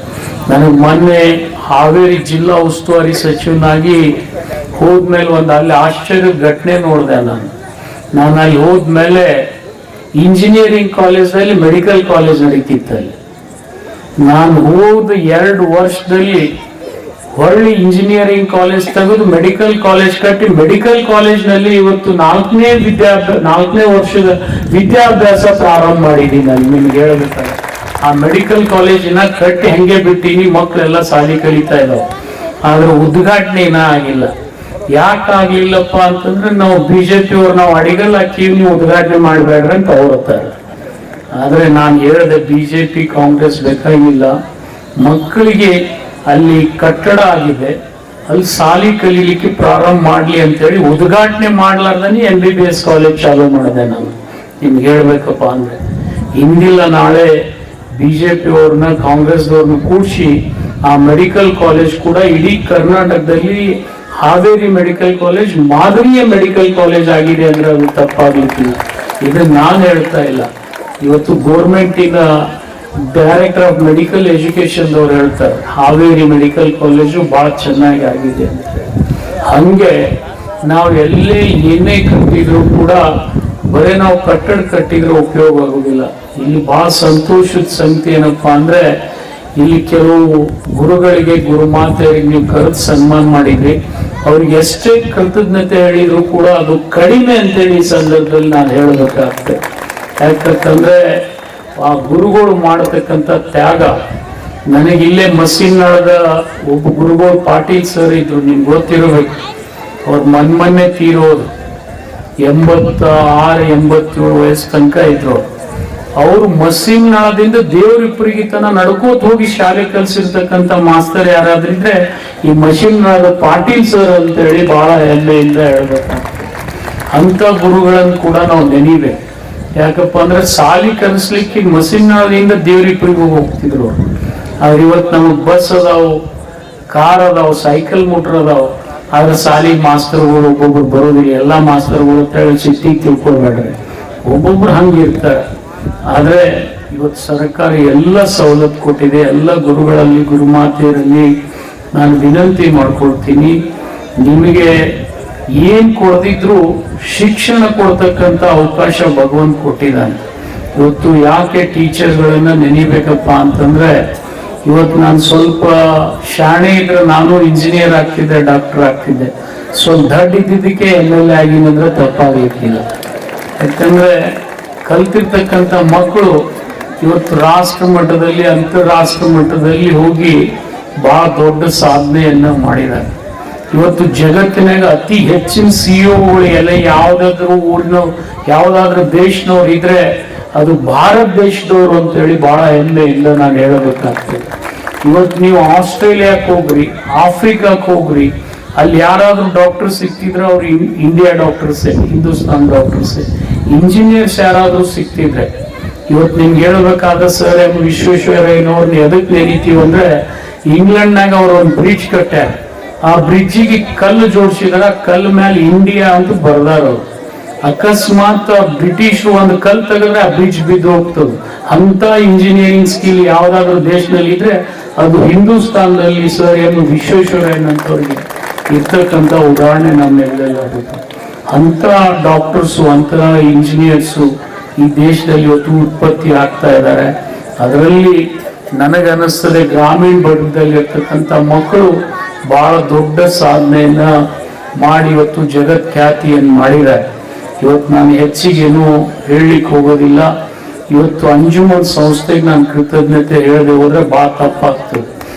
ನನಗೆ ಮೊನ್ನೆ ಹಾವೇರಿ ಜಿಲ್ಲಾ ಉಸ್ತುವಾರಿ ಸಚಿವನಾಗಿ ಹೋದ್ಮೇಲೆ ಅಲ್ಲಿ ಆಶ್ಚರ್ಯದ ಘಟನೆ ನೋಡಿದೆ. ನಾನು ಅಲ್ಲಿ ಹೋದ್ಮೇಲೆ ಇಂಜಿನಿಯರಿಂಗ್ ಕಾಲೇಜಲ್ಲಿ ಮೆಡಿಕಲ್ ಕಾಲೇಜ್ ನಡೀತಿತ್ತಲ್ಲಿ. ನಾನು ಹೋದ 2 ವರ್ಷದಲ್ಲಿ ಹೊಳ್ಳಿ ಇಂಜಿನಿಯರಿಂಗ್ ಕಾಲೇಜ್ ತೆಗೆದು ಮೆಡಿಕಲ್ ಕಾಲೇಜ್ ಕಟ್ಟಿ, ಮೆಡಿಕಲ್ ಕಾಲೇಜ್ನಲ್ಲಿ ಇವತ್ತು 4ನೇ ವರ್ಷದ ವಿದ್ಯಾಭ್ಯಾಸ ಪ್ರಾರಂಭ ಮಾಡಿದ್ದೀನಿ. ನಾನು ನಿಮ್ಗೆ ಹೇಳ್ಬೇಕಾದ್ರೆ ಆ ಮೆಡಿಕಲ್ ಕಾಲೇಜಿನ ಕಟ್ಟಿ ಹಂಗೆ ಬಿಟ್ಟಿನಿ, ಮಕ್ಕಳೆಲ್ಲ ಶಾಲೆ ಕಲಿತಾ ಇದಾವೆ. ಆದ್ರೆ ಉದ್ಘಾಟನೆ ಇನ್ನ ಆಗಿಲ್ಲ. ಯಾಕಾಗ್ಲಿಲ್ಲಪ್ಪ ಅಂತಂದ್ರೆ ನಾವು BJP ಅವ್ರು ನಾವು ಅಡಿಗಲ್ ಹಾಕಿ ನೀವು ಉದ್ಘಾಟನೆ ಮಾಡಬೇಡ್ರಿ ಅಂತ ಅವ್ರತ್ತಾರೆ. ಆದ್ರೆ ನಾನು ಹೇಳಿದೆ BJP ಕಾಂಗ್ರೆಸ್ ಬೇಕಾಗಿಲ್ಲ, ಮಕ್ಕಳಿಗೆ ಅಲ್ಲಿ ಕಟ್ಟಡ ಆಗಿದೆ, ಅಲ್ಲಿ ಶಾಲೆ ಕಲೀಲಿಕ್ಕೆ ಪ್ರಾರಂಭ ಮಾಡ್ಲಿ ಅಂತೇಳಿ ಉದ್ಘಾಟನೆ ಮಾಡ್ಲಾರ್ದನೆ MBBS ಕಾಲೇಜ್ ಚಾಲೂ ಮಾಡಿದೆ. ನಾನು ನಿಮ್ಗೆ ಹೇಳ್ಬೇಕಪ್ಪ ಅಂದ್ರೆ ಇಂದಿಲ್ಲ ನಾಳೆ BJP ಅವ್ರನ್ನ ಕಾಂಗ್ರೆಸ್ದವ್ರನ್ನ ಕೂಡಿಸಿ ಆ ಮೆಡಿಕಲ್ ಕಾಲೇಜ್ ಕೂಡ ಇಡೀ ಕರ್ನಾಟಕದಲ್ಲಿ ಹಾವೇರಿ ಮೆಡಿಕಲ್ ಕಾಲೇಜ್ ಮಾದರಿಯ ಮೆಡಿಕಲ್ ಕಾಲೇಜ್ ಆಗಿದೆ ಅಂದ್ರೆ ಅದು ತಪ್ಪಾಗ್ಲಿಕ್ಕಿಲ್ಲ. ಇದನ್ನ ನಾನು ಹೇಳ್ತಾ ಇಲ್ಲ, ಇವತ್ತು ಗೌರ್ಮೆಂಟಿನ ಡೈರೆಕ್ಟರ್ ಆಫ್ ಮೆಡಿಕಲ್ ಎಜುಕೇಶನ್ ಅವ್ರು ಹೇಳ್ತಾರೆ ಹಾವೇರಿ ಮೆಡಿಕಲ್ ಕಾಲೇಜು ಬಹಳ ಚೆನ್ನಾಗಿ ಆಗಿದೆ ಅಂತ. ಹಂಗೆ ನಾವು ಎಲ್ಲೇ ಏನೇ ಕಟ್ಟಿದ್ರು ಕೂಡ ಬರೀ ನಾವು ಕಟ್ಟಡ ಕಟ್ಟಿದ್ರೆ ಉಪಯೋಗ ಆಗುದಿಲ್ಲ. ಇಲ್ಲಿ ಬಹಳ ಸಂತೋಷದ ಸಂಗತಿ ಏನಪ್ಪಾ ಅಂದ್ರೆ ಇಲ್ಲಿ ಕೆಲವು ಗುರುಗಳಿಗೆ, ಗುರುಮಾತೆಯರಿಗೆ ನೀವು ಕರೆದು ಸನ್ಮಾನ ಮಾಡಿದ್ರಿ. ಅವ್ರಿಗೆ ಎಷ್ಟೇ ಕೃತಜ್ಞತೆ ಹೇಳಿದ್ರು ಕೂಡ ಅದು ಕಡಿಮೆ ಅಂತೇಳಿ ಈ ಸಂದರ್ಭದಲ್ಲಿ ನಾನು ಹೇಳಬೇಕಾಗ್ತದೆ. ಯಾಕಂತಂದ್ರೆ ಆ ಗುರುಗಳು ಮಾಡತಕ್ಕಂಥ ತ್ಯಾಗ ನನಗಿಲ್ಲೇ ಮಸೀನಾಳದ ಒಬ್ಬ ಗುರುಗಳು ಪಾಟೀಲ್ ಸರ್ ಇದ್ರು, ನಿಮ್ಗೆ ಗೊತ್ತಿರಬೇಕು. ಅವ್ರು ಮೊನ್ನೆ ತೀರೋದು, 86-87 ವಯಸ್ಸು ತನಕ ಇದ್ರು. ಅವರು ಮಸೀಮ್ನಾಳದಿಂದ ದೇವರಿಪ್ಪರಿಗೆ ತನ ನಡ್ಕೋತ ಹೋಗಿ ಶಾಲೆ ಕಲ್ಸಿರ್ತಕ್ಕಂಥ ಮಾಸ್ತರ್ ಯಾರಾದ್ರಿದ್ರೆ ಈ ಮಸೀಮ್ನಾಳದ ಪಾಟೀಲ್ ಸರ್ ಅಂತ ಹೇಳಿ ಬಹಳ ಹೆಮ್ಮೆಯಿಂದ ಹೇಳ್ಬೇಕಾಗ್ತದೆ. ಅಂತ ಗುರುಗಳನ್ನು ಕೂಡ ನಾವು ನೆನೀಬೇಕು. ಯಾಕಪ್ಪ ಅಂದ್ರೆ ಸಾಲಿ ಕಲಿಸ್ಲಿಕ್ಕೆ ಮಸೀಮ್ನಾಳದಿಂದ ದೇವರಿಪ್ಪರಿಗೆ ಹೋಗ್ತಿದ್ರು. ಆದ್ರೆ ಇವತ್ತು ನಮಗ್ ಬಸ್ ಅದಾವು, ಕಾರ್ ಅದಾವು, ಸೈಕಲ್ ಮೋಟರ್ ಅದಾವು. ಆದ್ರೆ ಸಾಲಿ ಮಾಸ್ತರ್ಗಳು ಒಬ್ಬೊಬ್ರು ಬರೋದಿಲ್ಲ. ಎಲ್ಲಾ ಮಾಸ್ತರ್ಗಳು ಸಿಟ್ಟಿಗೆ ತಿಳ್ಕೊಳ್ಬೇಡ್ರಿ, ಒಬ್ಬೊಬ್ರು ಹಂಗಿರ್ತಾರೆ. ಆದ್ರೆ ಇವತ್ತು ಸರ್ಕಾರ ಎಲ್ಲ ಸವಲತ್ತು ಕೊಟ್ಟಿದೆ. ಎಲ್ಲ ಗುರುಗಳಲ್ಲಿ, ಗುರುಮಾತೆಯರಲ್ಲಿ ನಾನು ವಿನಂತಿ ಮಾಡ್ಕೊಳ್ತೀನಿ, ನಿಮಗೆ ಏನ್ ಕೊಡದಿದ್ರು ಶಿಕ್ಷಣ ಕೊಡ್ತಕ್ಕಂತ ಅವಕಾಶ ಭಗವಂತ ಕೊಟ್ಟಿದ್ದಾನೆ. ಇವತ್ತು ಯಾಕೆ ಟೀಚರ್ಗಳನ್ನ ನೆನಿಬೇಕಪ್ಪ ಅಂತಂದ್ರೆ, ಇವತ್ತು ನಾನು ಸ್ವಲ್ಪ ಶಾಣೆ ಇದ್ರೆ ನಾನು ಇಂಜಿನಿಯರ್ ಆಗ್ತಿದ್ದೆ, ಡಾಕ್ಟರ್ ಆಗ್ತಿದ್ದೆ. ಸ್ವಲ್ಪ ದಡ್ಡ ಇದ್ದಿದ್ದಕ್ಕೆ MLA ಆಗಿನಂದ್ರೆ ತಪ್ಪಾಗಲಿಕ್ಕಿಲ್ಲ. ಯಾಕಂದ್ರೆ ಕಲ್ತಿರ್ತಕ್ಕಂಥ ಮಕ್ಕಳು ಇವತ್ತು ರಾಷ್ಟ್ರ ಮಟ್ಟದಲ್ಲಿ, ಅಂತಾರಾಷ್ಟ್ರ ಮಟ್ಟದಲ್ಲಿ ಹೋಗಿ ಬಹಳ ದೊಡ್ಡ ಸಾಧನೆಯನ್ನ ಮಾಡಿದ್ದಾರೆ. ಇವತ್ತು ಜಗತ್ತಿನಾಗ ಅತಿ ಹೆಚ್ಚಿನ CEOಗಳು ಎಲ್ಲ ಯಾವ್ದಾದ್ರು ಊರಿನ, ಯಾವ್ದಾದ್ರು ದೇಶನವ್ರು ಇದ್ರೆ ಅದು ಭಾರತ ದೇಶದವರು ಅಂತ ಹೇಳಿ ಬಹಳ ಹೆಮ್ಮೆಯಿಂದ ನಾನು ಹೇಳಬೇಕಾಗ್ತದೆ. ಇವತ್ತು ನೀವು ಆಸ್ಟ್ರೇಲಿಯಾಕ್ಕೆ ಹೋಗ್ರಿ, ಆಫ್ರಿಕಾಕ್ಕೆ ಹೋಗ್ರಿ, ಅಲ್ಲಿ ಯಾರಾದ್ರೂ ಡಾಕ್ಟರ್ ಸಿಕ್ತಿದ್ರೆ ಅವ್ರು ಇಂಡಿಯಾ ಡಾಕ್ಟರ್ಸೇ, ಹಿಂದೂಸ್ತಾನ್ ಡಾಕ್ಟರ್ಸೇ. ಇಂಜಿನಿಯರ್ಸ್ ಯಾರಾದ್ರೂ ಸಿಕ್ತಿದ್ರೆ, ಇವತ್ತು ನಿಮ್ಗೆ ಹೇಳ್ಬೇಕಾದ ಸರ್ ಎಂ ವಿಶ್ವೇಶ್ವರಯ್ಯನವ್ರನ್ನ ಎದಕ್ ನೆನೀತೀವಿ ಅಂದ್ರೆ, ಇಂಗ್ಲೆಂಡ್ನಾಗ ಅವ್ರು ಒಂದು ಬ್ರಿಡ್ಜ್ ಕಟ್ಟ್ಯಾರ. ಆ ಬ್ರಿಡ್ಜಿಗೆ ಕಲ್ಲು ಜೋಡಿಸಿದಾರ, ಕಲ್ಲು ಮೇಲೆ ಇಂಡಿಯಾ ಅಂತ ಬರ್ದಾರ. ಅಕಸ್ಮಾತ್ ಬ್ರಿಟಿಷರು ಒಂದು ಕಲ್ ತೆಗೆದ್ರೆ ಆ ಬ್ರಿಡ್ಜ್ ಬಿದ್ದು ಹೋಗ್ತದೆ. ಅಂತ ಇಂಜಿನಿಯರಿಂಗ್ ಸ್ಕಿಲ್ ಯಾವ್ದಾದ್ರು ದೇಶದಲ್ಲಿ ಇದ್ರೆ ಅದು ಹಿಂದೂಸ್ತಾನದಲ್ಲಿ ಸರ್ ಎಂ ವಿಶ್ವೇಶ್ವರಯ್ಯನಂತವ್ರಿಗೆ ಇರ್ತಕ್ಕಂಥ ಉದಾಹರಣೆ ನಮ್ಮೆಲ್ಲ ಆಗುತ್ತೆ. ಅಂತ ಡಾಕ್ಟರ್ಸು, ಅಂತ ಇಂಜಿನಿಯರ್ಸು ಈ ದೇಶದಲ್ಲಿ ಇವತ್ತು ಉತ್ಪತ್ತಿ ಆಗ್ತಾ ಇದ್ದಾರೆ. ಅದರಲ್ಲಿ ನನಗನ್ನಿಸ್ತದೆ ಗ್ರಾಮೀಣ ಭಾಗದಲ್ಲಿ ಇರ್ತಕ್ಕಂಥ ಮಕ್ಕಳು ಬಹಳ ದೊಡ್ಡ ಸಾಧನೆಯನ್ನ ಮಾಡಿ ಇವತ್ತು ಜಗತ್ ಖ್ಯಾತಿಯನ್ನು ಮಾಡಿದ್ದಾರೆ. ಇವತ್ತು ನಾನು ಹೆಚ್ಚಿಗೇನು ಹೇಳಲಿಕ್ಕೆ ಹೋಗೋದಿಲ್ಲ. ಇವತ್ತು ಅಂಜುಮನ್ ಸಂಸ್ಥೆಗೆ ನಾನು ಕೃತಜ್ಞತೆ ಹೇಳದೆ ಹೋದ್ರೆ ಬಹಳ ತಪ್ಪಾಗ್ತದೆ.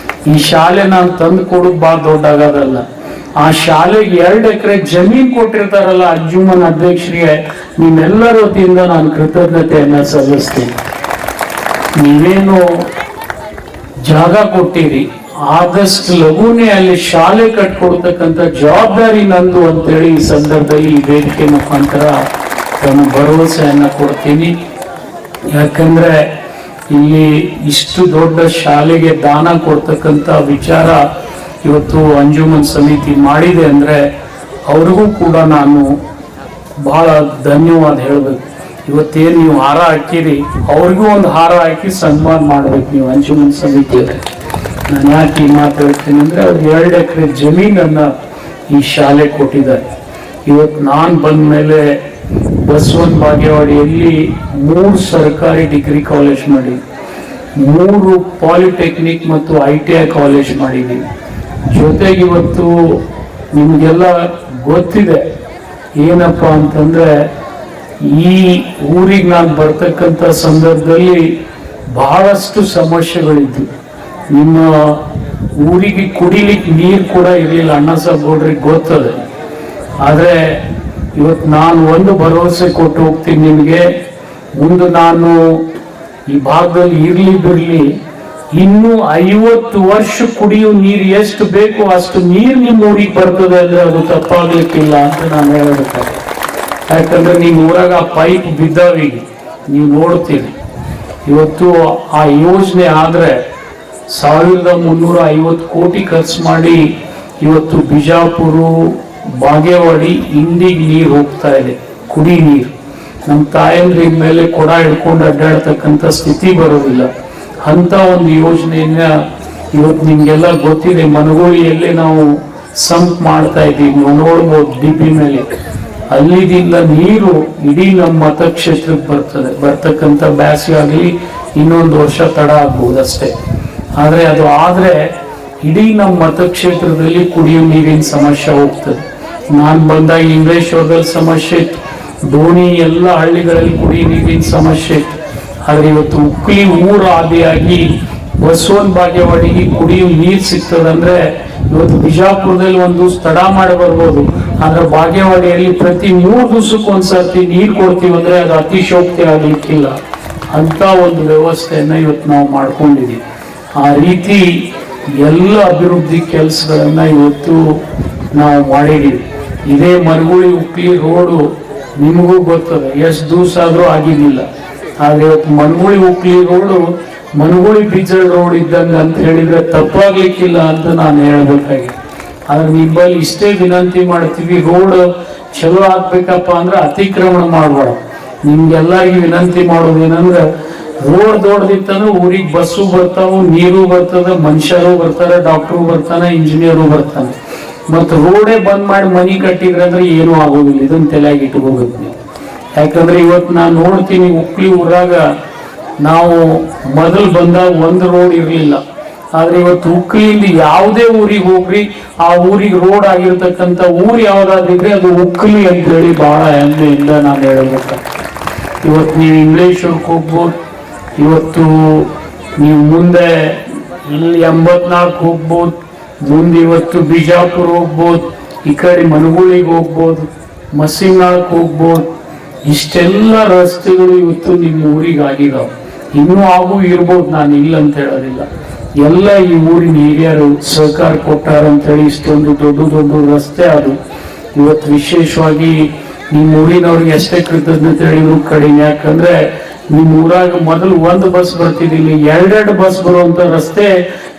ಈ ಶಾಲೆ ನಾನು ತಂದು ಕೊಡೋದು ಬಹಳ ದೊಡ್ಡ ಆಗೋದಲ್ಲ. ಆ ಶಾಲೆಗೆ 2 ಎಕರೆ ಜಮೀನ್ ಕೊಟ್ಟಿರ್ತಾರಲ್ಲ ಅಂಜುಮನ್ ಅಧ್ಯಕ್ಷರಿಗೆ, ನಿಮ್ಮೆಲ್ಲರ ವತಿಯಿಂದ ನಾನು ಕೃತಜ್ಞತೆಯನ್ನ ಸಲ್ಲಿಸ್ತೀನಿ. ನೀವೇನು ಜಾಗ ಕೊಟ್ಟಿರಿ, ಆದಷ್ಟು ಲಘುನೇ ಅಲ್ಲಿ ಶಾಲೆ ಕಟ್ಕೊಡ್ತಕ್ಕಂಥ ಜವಾಬ್ದಾರಿ ನಂದು ಅಂತೇಳಿ ಈ ಸಂದರ್ಭದಲ್ಲಿ ಈ ವೇದಿಕೆ ಮುಖಾಂತರ ನಾನು ಭರವಸೆಯನ್ನ ಕೊಡ್ತೀನಿ. ಯಾಕಂದ್ರೆ ಇಲ್ಲಿ ಇಷ್ಟು ದೊಡ್ಡ ಶಾಲೆಗೆ ದಾನ ಕೊಡ್ತಕ್ಕಂಥ ವಿಚಾರ ಇವತ್ತು ಅಂಜುಮನ್ ಸಮಿತಿ ಮಾಡಿದೆ ಅಂದ್ರೆ ಅವ್ರಿಗೂ ಕೂಡ ನಾನು ಬಹಳ ಧನ್ಯವಾದ ಹೇಳ್ಬೇಕು. ಇವತ್ತೇನು ನೀವು ಹಾರ ಹಾಕಿರಿ, ಅವ್ರಿಗೂ ಒಂದು ಹಾರ ಹಾಕಿ ಸನ್ಮಾನ ಮಾಡ್ಬೇಕು ನೀವು ಅಂಜುಮನ್ ಸಮಿತಿಯವ್ರಿಗೆ. ನಾನು ಯಾಕೆ ಈ ಮಾತು ಹೇಳ್ತೀನಿ ಅಂದ್ರೆ, ಅವ್ರು 2 ಎಕರೆ ಜಮೀನನ್ನ ಈ ಶಾಲೆ ಕೊಟ್ಟಿದ್ದಾರೆ. ಇವತ್ತು ನಾನು ಬಂದ ಮೇಲೆ ಬಸವನ ಬಾಗೇವಾಡಿಯಲ್ಲಿ 3 ಸರ್ಕಾರಿ ಡಿಗ್ರಿ ಕಾಲೇಜ್ ಮಾಡಿದ್ವಿ, 3 ಪಾಲಿಟೆಕ್ನಿಕ್ ಮತ್ತು ITI ಕಾಲೇಜ್ ಮಾಡಿದ್ದೀವಿ. ಜೊತೆಗೆ ಇವತ್ತು ನಿಮಗೆಲ್ಲ ಗೊತ್ತಿದೆ ಏನಪ್ಪ ಅಂತಂದ್ರೆ, ಈ ಊರಿಗೆ ನಾನು ಬರ್ತಕ್ಕಂಥ ಸಂದರ್ಭದಲ್ಲಿ ಬಹಳಷ್ಟು ಸಮಸ್ಯೆಗಳಿದ್ವು. ನಿಮ್ಮ ಊರಿಗೆ ಕುಡಿಲಿಕ್ಕೆ ನೀರು ಕೂಡ ಇರಲಿಲ್ಲ, ಅಣ್ಣ ಸಾಹೇಬ್ ಗೌಡ್ರಿಗೆ ಗೊತ್ತದೆ. ಆದರೆ ಇವತ್ತು ನಾನು ಒಂದು ಭರವಸೆ ಕೊಟ್ಟು ಹೋಗ್ತೀನಿ ನಿಮಗೆ, ಮುಂದೆ ನಾನು ಈ ಭಾಗದಲ್ಲಿ ಇರ್ಲಿ ಬಿಡ್ಲಿ, ಇನ್ನು 50 ವರ್ಷ ಕುಡಿಯುವ ನೀರು ಎಷ್ಟು ಬೇಕೋ ಅಷ್ಟು ನೀರು ನಿಮ್ಮ ಊರಿಗೆ ಬರ್ತದೆ ಅಂದ್ರೆ ಅದು ತಪ್ಪಾಗ್ಲಿಕ್ಕಿಲ್ಲ ಅಂತ ನಾನು ಹೇಳಬೇಕಾದ್ರೆ. ಯಾಕಂದ್ರೆ ನಿಮ್ಮ ಊರಾಗ ಆ ಪೈಪ್ ಬಿದ್ದಾವೀಗ ನೀವು ನೋಡ್ತೀರಿ. ಇವತ್ತು ಆ ಯೋಜನೆ ಆದ್ರೆ 1350 ಕೋಟಿ ಖರ್ಚು ಮಾಡಿ ಇವತ್ತು ಬಿಜಾಪುರ, ಬಾಗೇವಾಡಿ, ಇಂಡಿಗೆ ನೀರು ಹೋಗ್ತಾ ಇದೆ, ಕುಡಿ ನೀರು. ನಮ್ಮ ತಾಯಂದ್ರ ಮೇಲೆ ಕೊಡ ಹಿಡ್ಕೊಂಡು ಅಡ್ಡಾಡ್ತಕ್ಕಂಥ ಸ್ಥಿತಿ ಬರೋದಿಲ್ಲ. ಅಂತ ಒಂದು ಯೋಜನೆಯನ್ನ ಇವತ್ತು ನಿಮ್ಗೆಲ್ಲ ಗೊತ್ತಿದೆ. ಮನಗೋಳಿಯಲ್ಲೇ ನಾವು ಸಂಪ್ ಮಾಡ್ತಾ ಇದ್ದೀವಿ, ನೀವು ನೋಡ್ಬೋದು ಡಿಪಿ ಮೇಲೆ. ಅಲ್ಲಿದಿಂದ ನೀರು ಇಡೀ ನಮ್ಮ ಮತಕ್ಷೇತ್ರಕ್ಕೆ ಬರ್ತಕ್ಕಂಥ ಬ್ಯಾಸಿಗೆ ಆಗಲಿ ಇನ್ನೊಂದು ವರ್ಷ ತಡ ಆಗ್ಬೋದು ಅಷ್ಟೇ. ಆದ್ರೆ ಅದು ಆದ್ರೆ ಇಡೀ ನಮ್ಮ ಮತಕ್ಷೇತ್ರದಲ್ಲಿ ಕುಡಿಯುವ ನೀರಿನ ಸಮಸ್ಯೆ ಹೋಗ್ತದೆ. ನಾನು ಬಂದಾಗ ಇಂಗ್ಲೇಶ್ವರದಲ್ಲಿ ಸಮಸ್ಯೆ ಇತ್ತು, ದೋಣಿ ಎಲ್ಲ ಹಳ್ಳಿಗಳಲ್ಲಿ ಕುಡಿಯುವ ನೀರಿನ ಸಮಸ್ಯೆ ಇತ್ತು. ಆದ್ರೆ ಇವತ್ತು ಉಕ್ಲಿ ಊರು ಆದಿಯಾಗಿ ಬಸವನ ಬಾಗೇವಾಡಿಗೆ ಕುಡಿಯುವ ನೀರು ಸಿಗ್ತದಂದ್ರೆ ಇವತ್ತು ಬಿಜಾಪುರದಲ್ಲಿ ಒಂದು ತಡ ಮಾಡಿ ಬರ್ಬೋದು, ಆದ್ರೆ ಬಾಗೇವಾಡಿಯಲ್ಲಿ ಪ್ರತಿ 3 ದಿವಸಕ್ಕೆ ಒಂದ್ಸರ್ತಿ ನೀರು ಕೊಡ್ತೀವಿ ಅಂದ್ರೆ ಅದು ಅತಿಶೋಕ್ತಿ ಆಗ್ಲಿಕ್ಕಿಲ್ಲ ಅಂತ ಒಂದು ವ್ಯವಸ್ಥೆಯನ್ನ ಇವತ್ತು ನಾವು ಮಾಡ್ಕೊಂಡಿದ್ದೀವಿ. ಆ ರೀತಿ ಎಲ್ಲ ಅಭಿವೃದ್ಧಿ ಕೆಲಸಗಳನ್ನ ಇವತ್ತು ನಾವು ಮಾಡಿದ್ದೀವಿ. ಇದೇ ಮರಗುಳಿ ಹುಕ್ಲಿ ರೋಡು ನಿಮಗೂ ಗೊತ್ತದೆ, ಎಷ್ಟು ದಿವಸ ಆದ್ರೂ ಆಗಿದ್ದಿಲ್ಲ. ಆದ್ರೆ ಇವತ್ತು ಮನಗುಳಿ ಹುಕ್ಲಿ ರೋಡು ಮನಗುಳಿ ಬಿಜಲ್ ರೋಡ್ ಇದ್ದಂಗ ಅಂತ ಹೇಳಿದ್ರೆ ತಪ್ಪಾಗ್ಲಿಕ್ಕಿಲ್ಲ ಅಂತ ನಾನು ಹೇಳ್ಬೇಕಾಗಿ. ಆದ್ರೆ ನಿಮ್ಮಲ್ಲಿ ಇಷ್ಟೇ ವಿನಂತಿ ಮಾಡ್ತೀವಿ, ರೋಡ್ ಚಲೋ ಆಗ್ಬೇಕಪ್ಪ ಅಂದ್ರೆ ಅತಿಕ್ರಮಣ ಮಾಡಬೇಡ. ನಿಮ್ಗೆಲ್ಲರಿಗೂ ವಿನಂತಿ ಮಾಡೋದೇನಂದ್ರೆ ರೋಡ್ ದೊಡ್ಡದಿತ್ತಂದ್ರೆ ಊರಿಗೆ ಬಸ್ಸು ಬರ್ತಾವು, ನೀರು ಬರ್ತದೆ, ಮನುಷ್ಯರು ಬರ್ತಾರೆ, ಡಾಕ್ಟ್ರು ಬರ್ತಾನೆ, ಇಂಜಿನಿಯರು ಬರ್ತಾನೆ. ಮತ್ತು ರೋಡೇ ಬಂದ್ ಮಾಡಿ ಮನಿ ಕಟ್ಟಿದ್ರೆ ಅಂದ್ರೆ ಏನೂ ಆಗೋದಿಲ್ಲ. ಇದನ್ನ ತಲೆಯಾಗಿ ಇಟ್ಕೋಬೇಕು ನೀವು. ಯಾಕಂದ್ರೆ ಇವತ್ತು ನಾನು ನೋಡ್ತೀನಿ ಹುಕ್ಲಿ ಊರಾಗ ನಾವು ಮೊದಲು ಬಂದಾಗ ಒಂದು ರೋಡ್ ಇರಲಿಲ್ಲ. ಆದ್ರೆ ಇವತ್ತು ಹುಕ್ಲಿಯಿಂದ ಯಾವುದೇ ಊರಿಗೆ ಹೋಗ್ರಿ, ಆ ಊರಿಗೆ ರೋಡ್ ಆಗಿರ್ತಕ್ಕಂಥ ಊರು ಯಾವ್ದಾದ್ರಿದ್ರೆ ಅದು ಹುಕ್ಲಿ ಅಂತ ಹೇಳಿ ಬಹಳ ಹೆಮ್ಮೆಯಿಂದ ನಾನು ಹೇಳ್ಬೇಕು. ಇವತ್ತು ನೀವು ಇಂಗ್ಲೇಶ್ವರಕ್ಕೆ ಹೋಗ್ಬೋದು, ಇವತ್ತು ನೀವು ಮುಂದೆ ಇಲ್ಲಿ 84 ಹೋಗ್ಬೋದು, ಮುಂದೆ ಇವತ್ತು ಬಿಜಾಪುರ ಹೋಗ್ಬೋದು, ಈ ಕಡೆ ಮನಗುಳಿಗೆ ಹೋಗ್ಬೋದು, ಮಸೀನಾಳಕ್ಕೆ ಹೋಗ್ಬೋದು. ಇಷ್ಟೆಲ್ಲ ರಸ್ತೆಗಳು ಇವತ್ತು ನಿಮ್ಮ ಊರಿಗೆ ಆಗಿದಾವೆ. ಇನ್ನೂ ಆಗು ಇರ್ಬೋದು, ನಾನು ಇಲ್ಲ ಅಂತ ಹೇಳೋದಿಲ್ಲ. ಎಲ್ಲ ಈ ಊರಿನ ಹಿರಿಯರು ಸಹಕಾರ ಕೊಟ್ಟಾರ ಅಂತೇಳಿ ಇಷ್ಟೊಂದು ದೊಡ್ಡ ದೊಡ್ಡ ರಸ್ತೆ ಅದು. ಇವತ್ತು ವಿಶೇಷವಾಗಿ ನಿಮ್ಮ ಊರಿನವ್ರಿಗೆ ಎಷ್ಟೇ ಕೃತಜ್ಞತೆ ಹೇಳಿದ್ರು ಕಡಿಮೆ. ಯಾಕಂದ್ರೆ ನಿಮ್ಮ ಊರಾಗ ಮೊದಲು ಒಂದು ಬಸ್ ಬರ್ತಿದ್ದಿಲ್ಲ, 2 ಬಸ್ ಬರುವಂತ ರಸ್ತೆ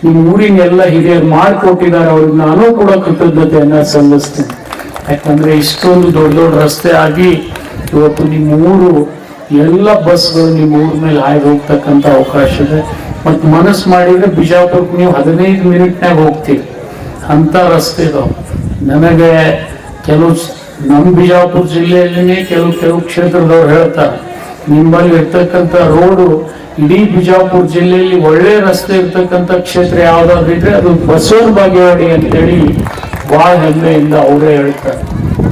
ನಿಮ್ಮ ಊರಿನ ಎಲ್ಲ ಹಿರಿಯರು ಮಾಡಿಕೊಟ್ಟಿದ್ದಾರೆ. ಅವ್ರಿಗೆ ನಾನು ಕೂಡ ಕೃತಜ್ಞತೆಯನ್ನ ಸಲ್ಲಿಸ್ತೇನೆ. ಯಾಕಂದ್ರೆ ಇಷ್ಟೊಂದು ದೊಡ್ಡ ದೊಡ್ಡ ರಸ್ತೆ ಆಗಿ ಇವತ್ತು ನಿಮ್ಮ ಊರು ಎಲ್ಲ ಬಸ್ಗಳು ನಿಮ್ಮ ಊರ ಮೇಲೆ ಹಾಯ್ದು ಹೋಗ್ತಕ್ಕಂಥ ಅವಕಾಶ ಇದೆ. ಮತ್ತು ಮನಸ್ಸು ಮಾಡಿದ್ರೆ ಬಿಜಾಪುರಕ್ಕೆ ನೀವು 15 ಮಿನಿಟ್ನಾಗ ಹೋಗ್ತೀರಿ ಅಂತ ರಸ್ತೆ ಇದಾವೆ. ನನಗೆ ಕೆಲವು ನಮ್ಮ ಬಿಜಾಪುರ ಜಿಲ್ಲೆಯಲ್ಲಿನೇ ಕೆಲವು ಕ್ಷೇತ್ರದವ್ರು ಹೇಳ್ತಾರೆ, ನಿಮ್ಮಲ್ಲಿ ಇರ್ತಕ್ಕಂಥ ರೋಡು ಇಡೀ ಬಿಜಾಪುರ ಜಿಲ್ಲೆಯಲ್ಲಿ ಒಳ್ಳೆ ರಸ್ತೆ ಇರ್ತಕ್ಕಂಥ ಕ್ಷೇತ್ರ ಯಾವ್ದಾದ್ರು ಇದ್ರೆ ಅದು ಬಸವನ ಬಾಗೇವಾಡಿ ಅಂತೇಳಿ ಬಹಳ ಹೆಮ್ಮೆಯಿಂದ ಅವರೇ ಹೇಳ್ತಾರೆ.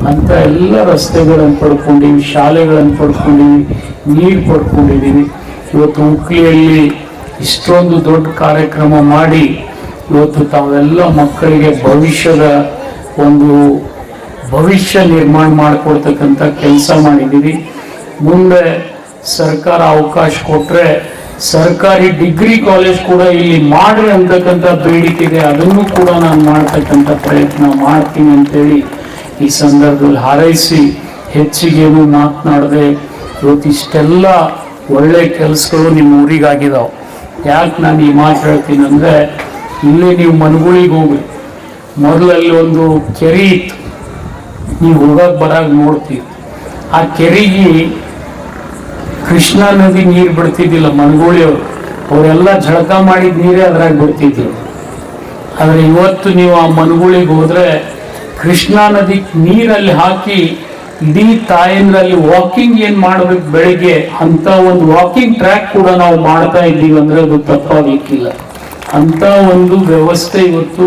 ಅಂತ ಎಲ್ಲ ರಸ್ತೆಗಳನ್ನು ಪಡ್ಕೊಂಡಿವಿ, ಶಾಲೆಗಳನ್ನು ಪಡ್ಕೊಂಡಿವಿ, ನೀರು ಪಡ್ಕೊಂಡಿದ್ದೀವಿ. ಇವತ್ತು ಹುಕ್ಲಿಯಲ್ಲಿ ಇಷ್ಟೊಂದು ದೊಡ್ಡ ಕಾರ್ಯಕ್ರಮ ಮಾಡಿ ಇವತ್ತು ತಾವೆಲ್ಲ ಮಕ್ಕಳಿಗೆ ಭವಿಷ್ಯ ನಿರ್ಮಾಣ ಮಾಡಿಕೊಡ್ತಕ್ಕಂಥ ಕೆಲಸ ಮಾಡಿದ್ದೀವಿ. ಮುಂದೆ ಸರ್ಕಾರ ಅವಕಾಶ ಕೊಟ್ರೆ ಸರ್ಕಾರಿ ಡಿಗ್ರಿ ಕಾಲೇಜ್ ಕೂಡ ಇಲ್ಲಿ ಮಾಡ್ರಿ ಅಂತಕ್ಕಂಥ ಬೇಡಿಕೆ ಇದೆ. ಅದನ್ನು ಕೂಡ ನಾನು ಮಾಡ್ತಕ್ಕಂಥ ಪ್ರಯತ್ನ ಮಾಡ್ತೀನಿ ಅಂತೇಳಿ ಈ ಸಂದರ್ಭದಲ್ಲಿ ಹಾರೈಸಿ ಹೆಚ್ಚಿಗೇನು ಮಾತನಾಡದೆ ಇವತ್ತು ಇಷ್ಟೆಲ್ಲ ಒಳ್ಳೆ ಕೆಲಸಗಳು ನಿಮ್ಮ ಊರಿಗಾಗಿದಾವೆ. ಯಾಕೆ ನಾನು ಈ ಮಾತು ಹೇಳ್ತೀನಿ ಅಂದ್ರೆ, ಇಲ್ಲೇ ನೀವು ಮನಗುಳಿಗೆ ಹೋಗ್ರಿ, ಮೊದಲಲ್ಲಿ ಒಂದು ಕೆರೆ ಇತ್ತು, ನೀವು ಹೋಗಾಗ ಬರಾಗ ನೋಡ್ತೀವಿ. ಆ ಕೆರೆಗೆ ಕೃಷ್ಣಾ ನದಿ ನೀರು ಬಿಡ್ತಿದ್ದಿಲ್ಲ ಮನಗುಳಿಯವರು, ಅವರೆಲ್ಲ ಜಳಕ ಮಾಡಿದ ನೀರೇ ಅದ್ರಾಗ ಬಿಡ್ತಿದ್ರು. ಆದ್ರೆ ಇವತ್ತು ನೀವು ಆ ಮನಗುಳಿಗೆ ಹೋದ್ರೆ ಕೃಷ್ಣಾ ನದಿ ನೀರಲ್ಲಿ ಹಾಕಿ ಇಡೀ ತಾಯಂದ್ರಲ್ಲಿ ವಾಕಿಂಗ್ ಏನ್ ಮಾಡ್ಬೇಕು ಬೆಳಿಗ್ಗೆ ಅಂತ ಒಂದು ವಾಕಿಂಗ್ ಟ್ರ್ಯಾಕ್ ಕೂಡ ನಾವು ಮಾಡ್ತಾ ಇದ್ದೀವಿ ಅಂದ್ರೆ ಅದು ತಪ್ಪಾಗ್ಲಿಕ್ಕಿಲ್ಲ. ಅಂತ ಒಂದು ವ್ಯವಸ್ಥೆ ಇವತ್ತು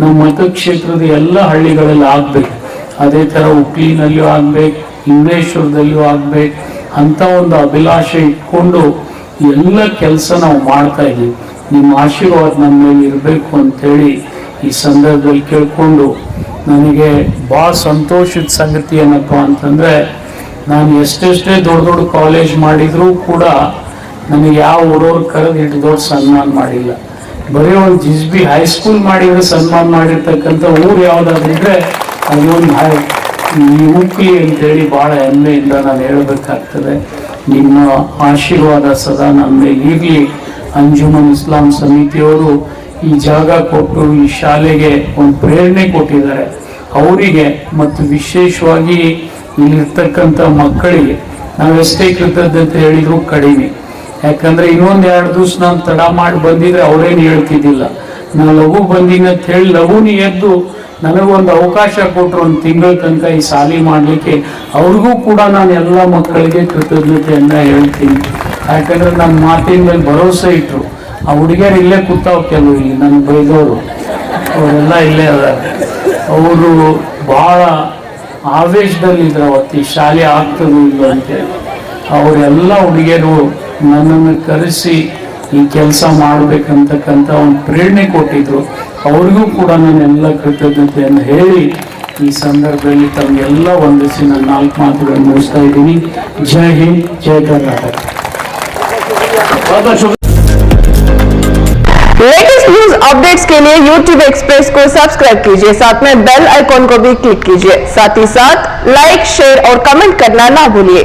ನಮ್ಮ ಮತಕ್ಷೇತ್ರದ ಎಲ್ಲ ಹಳ್ಳಿಗಳಲ್ಲಿ ಆಗ್ಬೇಕು. ಅದೇ ತರ ಹುಕ್ಲಿನಲ್ಲಿಯೂ ಆಗ್ಬೇಕು, ಇಂಗ್ಲೇಶ್ವರದಲ್ಲಿಯೂ ಆಗ್ಬೇಕು ಅಂತ ಒಂದು ಅಭಿಲಾಷೆ ಇಟ್ಕೊಂಡು ಎಲ್ಲ ಕೆಲಸ ನಾವು ಮಾಡ್ತಾ ಇದ್ದೀವಿ. ನಿಮ್ಮ ಆಶೀರ್ವಾದ ನಮ್ಮ ಮೇಲೆ ಇರಬೇಕು ಅಂತೇಳಿ ಈ ಸಂದರ್ಭದಲ್ಲಿ ಕೇಳ್ಕೊಂಡು, ನನಗೆ ಭಾಳ ಸಂತೋಷದ ಸಂಗತಿ ಏನಪ್ಪ ಅಂತಂದ್ರೆ, ನಾನು ಎಷ್ಟೆಷ್ಟೇ ದೊಡ್ಡ ದೊಡ್ಡ ಕಾಲೇಜ್ ಮಾಡಿದ್ರೂ ಕೂಡ ನನಗೆ ಯಾವ ಊರವ್ರು ಕರೆದು ಇಟ್ಟು ದೊಡ್ಡ ಸನ್ಮಾನ ಮಾಡಿಲ್ಲ. ಬರೀ ಒಂದು ಜಿಸ್ಬಿ ಹೈಸ್ಕೂಲ್ ಮಾಡಿದ್ರೆ ಸನ್ಮಾನ ಮಾಡಿರ್ತಕ್ಕಂಥ ಊರು ಯಾವುದಾದ್ರಿದ್ರೆ ಅದೊಂದು ಈ ಹುಕ್ಲಿ ಅಂತೇಳಿ ಭಾಳ ಹೆಮ್ಮೆಯಿಂದ ನಾನು ಹೇಳಬೇಕಾಗ್ತದೆ. ನಿಮ್ಮ ಆಶೀರ್ವಾದ ಸದಾ ನಮ್ಮ ಮೇಲೆ ಇರಲಿ. ಅಂಜುಮನ್ ಇಸ್ಲಾಂ ಸಮಿತಿಯವರು ಈ ಜಾಗ ಕೊಟ್ಟು ಈ ಶಾಲೆಗೆ ಒಂದು ಪ್ರೇರಣೆ ಕೊಟ್ಟಿದ್ದಾರೆ. ಅವರಿಗೆ ಮತ್ತು ವಿಶೇಷವಾಗಿ ಇಲ್ಲಿರ್ತಕ್ಕಂಥ ಮಕ್ಕಳಿಗೆ ನಾವೆಷ್ಟೇ ಕೃತಜ್ಞತೆ ಹೇಳಿದ್ರು ಕಡಿಮೆ. ಯಾಕಂದ್ರೆ ಇನ್ನೊಂದು 2 ದಿವಸ ನಾನು ತಡ ಮಾಡಿ ಬಂದಿದ್ರೆ ಅವರೇನು ಹೇಳ್ತಿದ್ದಿಲ್ಲ. ನಾನು ಲಘು ಬಂದಿನ ಅಂತ ಹೇಳಿ ಲಘುನಿ ಎದ್ದು ನನಗೊಂದು ಅವಕಾಶ ಕೊಟ್ಟರು, ಒಂದು ತಿಂಗಳ ತನಕ ಈ ಸಾಲಿ ಮಾಡಲಿಕ್ಕೆ. ಅವ್ರಿಗೂ ಕೂಡ ನಾನು ಎಲ್ಲ ಮಕ್ಕಳಿಗೆ ಕೃತಜ್ಞತೆಯನ್ನ ಹೇಳ್ತೀನಿ. ಯಾಕಂದ್ರೆ ನನ್ನ ಮಾತಿನ ಮೇಲೆ ಭರವಸೆ ಇಟ್ಟರು. ಆ ಹುಡುಗಿಯರು ಇಲ್ಲೇ ಕೂತಾವ್, ಕೆಲವು ಇಲ್ಲಿ ನನ್ನ ಬೈದವರು ಅವರೆಲ್ಲ ಇಲ್ಲೇ ಅದ. ಅವರು ಬಹಳ ಆವೇಶದಲ್ಲಿದ್ರು ಅವತ್ತು ಈ ಶಾಲೆ ಆಗ್ತದೋ ಇಲ್ಲ ಅಂತೇಳಿ. ಅವರೆಲ್ಲ ಹುಡುಗಿಯರು ನನ್ನನ್ನು ಕರೆಸಿ ಈ ಕೆಲಸ ಮಾಡ್ಬೇಕಂತಕ್ಕಂಥ ಒಂದು ಪ್ರೇರಣೆ ಕೊಟ್ಟಿದ್ರು. ಅವ್ರಿಗೂ ಕೂಡ ನಾನೆಲ್ಲ ಕೃತಜ್ಞತೆಯನ್ನು ಹೇಳಿ ಈ ಸಂದರ್ಭದಲ್ಲಿ ತಮಗೆಲ್ಲ ವಂದಿಸಿ ನಾನು 4 ಮಾತುಗಳನ್ನು ಮುಗಿಸ್ತಾ ಇದ್ದೀನಿ. ಜೈ ಹಿಂದ್, ಜೈ ಕರ್ನಾಟಕ. लेटेस्ट न्यूज अपडेट्स के लिए YouTube एक्सप्रेस को सब्सक्राइब कीजिए, साथ में बेल आइकॉन को भी क्लिक कीजिए, साथ ही साथ लाइक, शेयर और कमेंट करना ना भूलिए.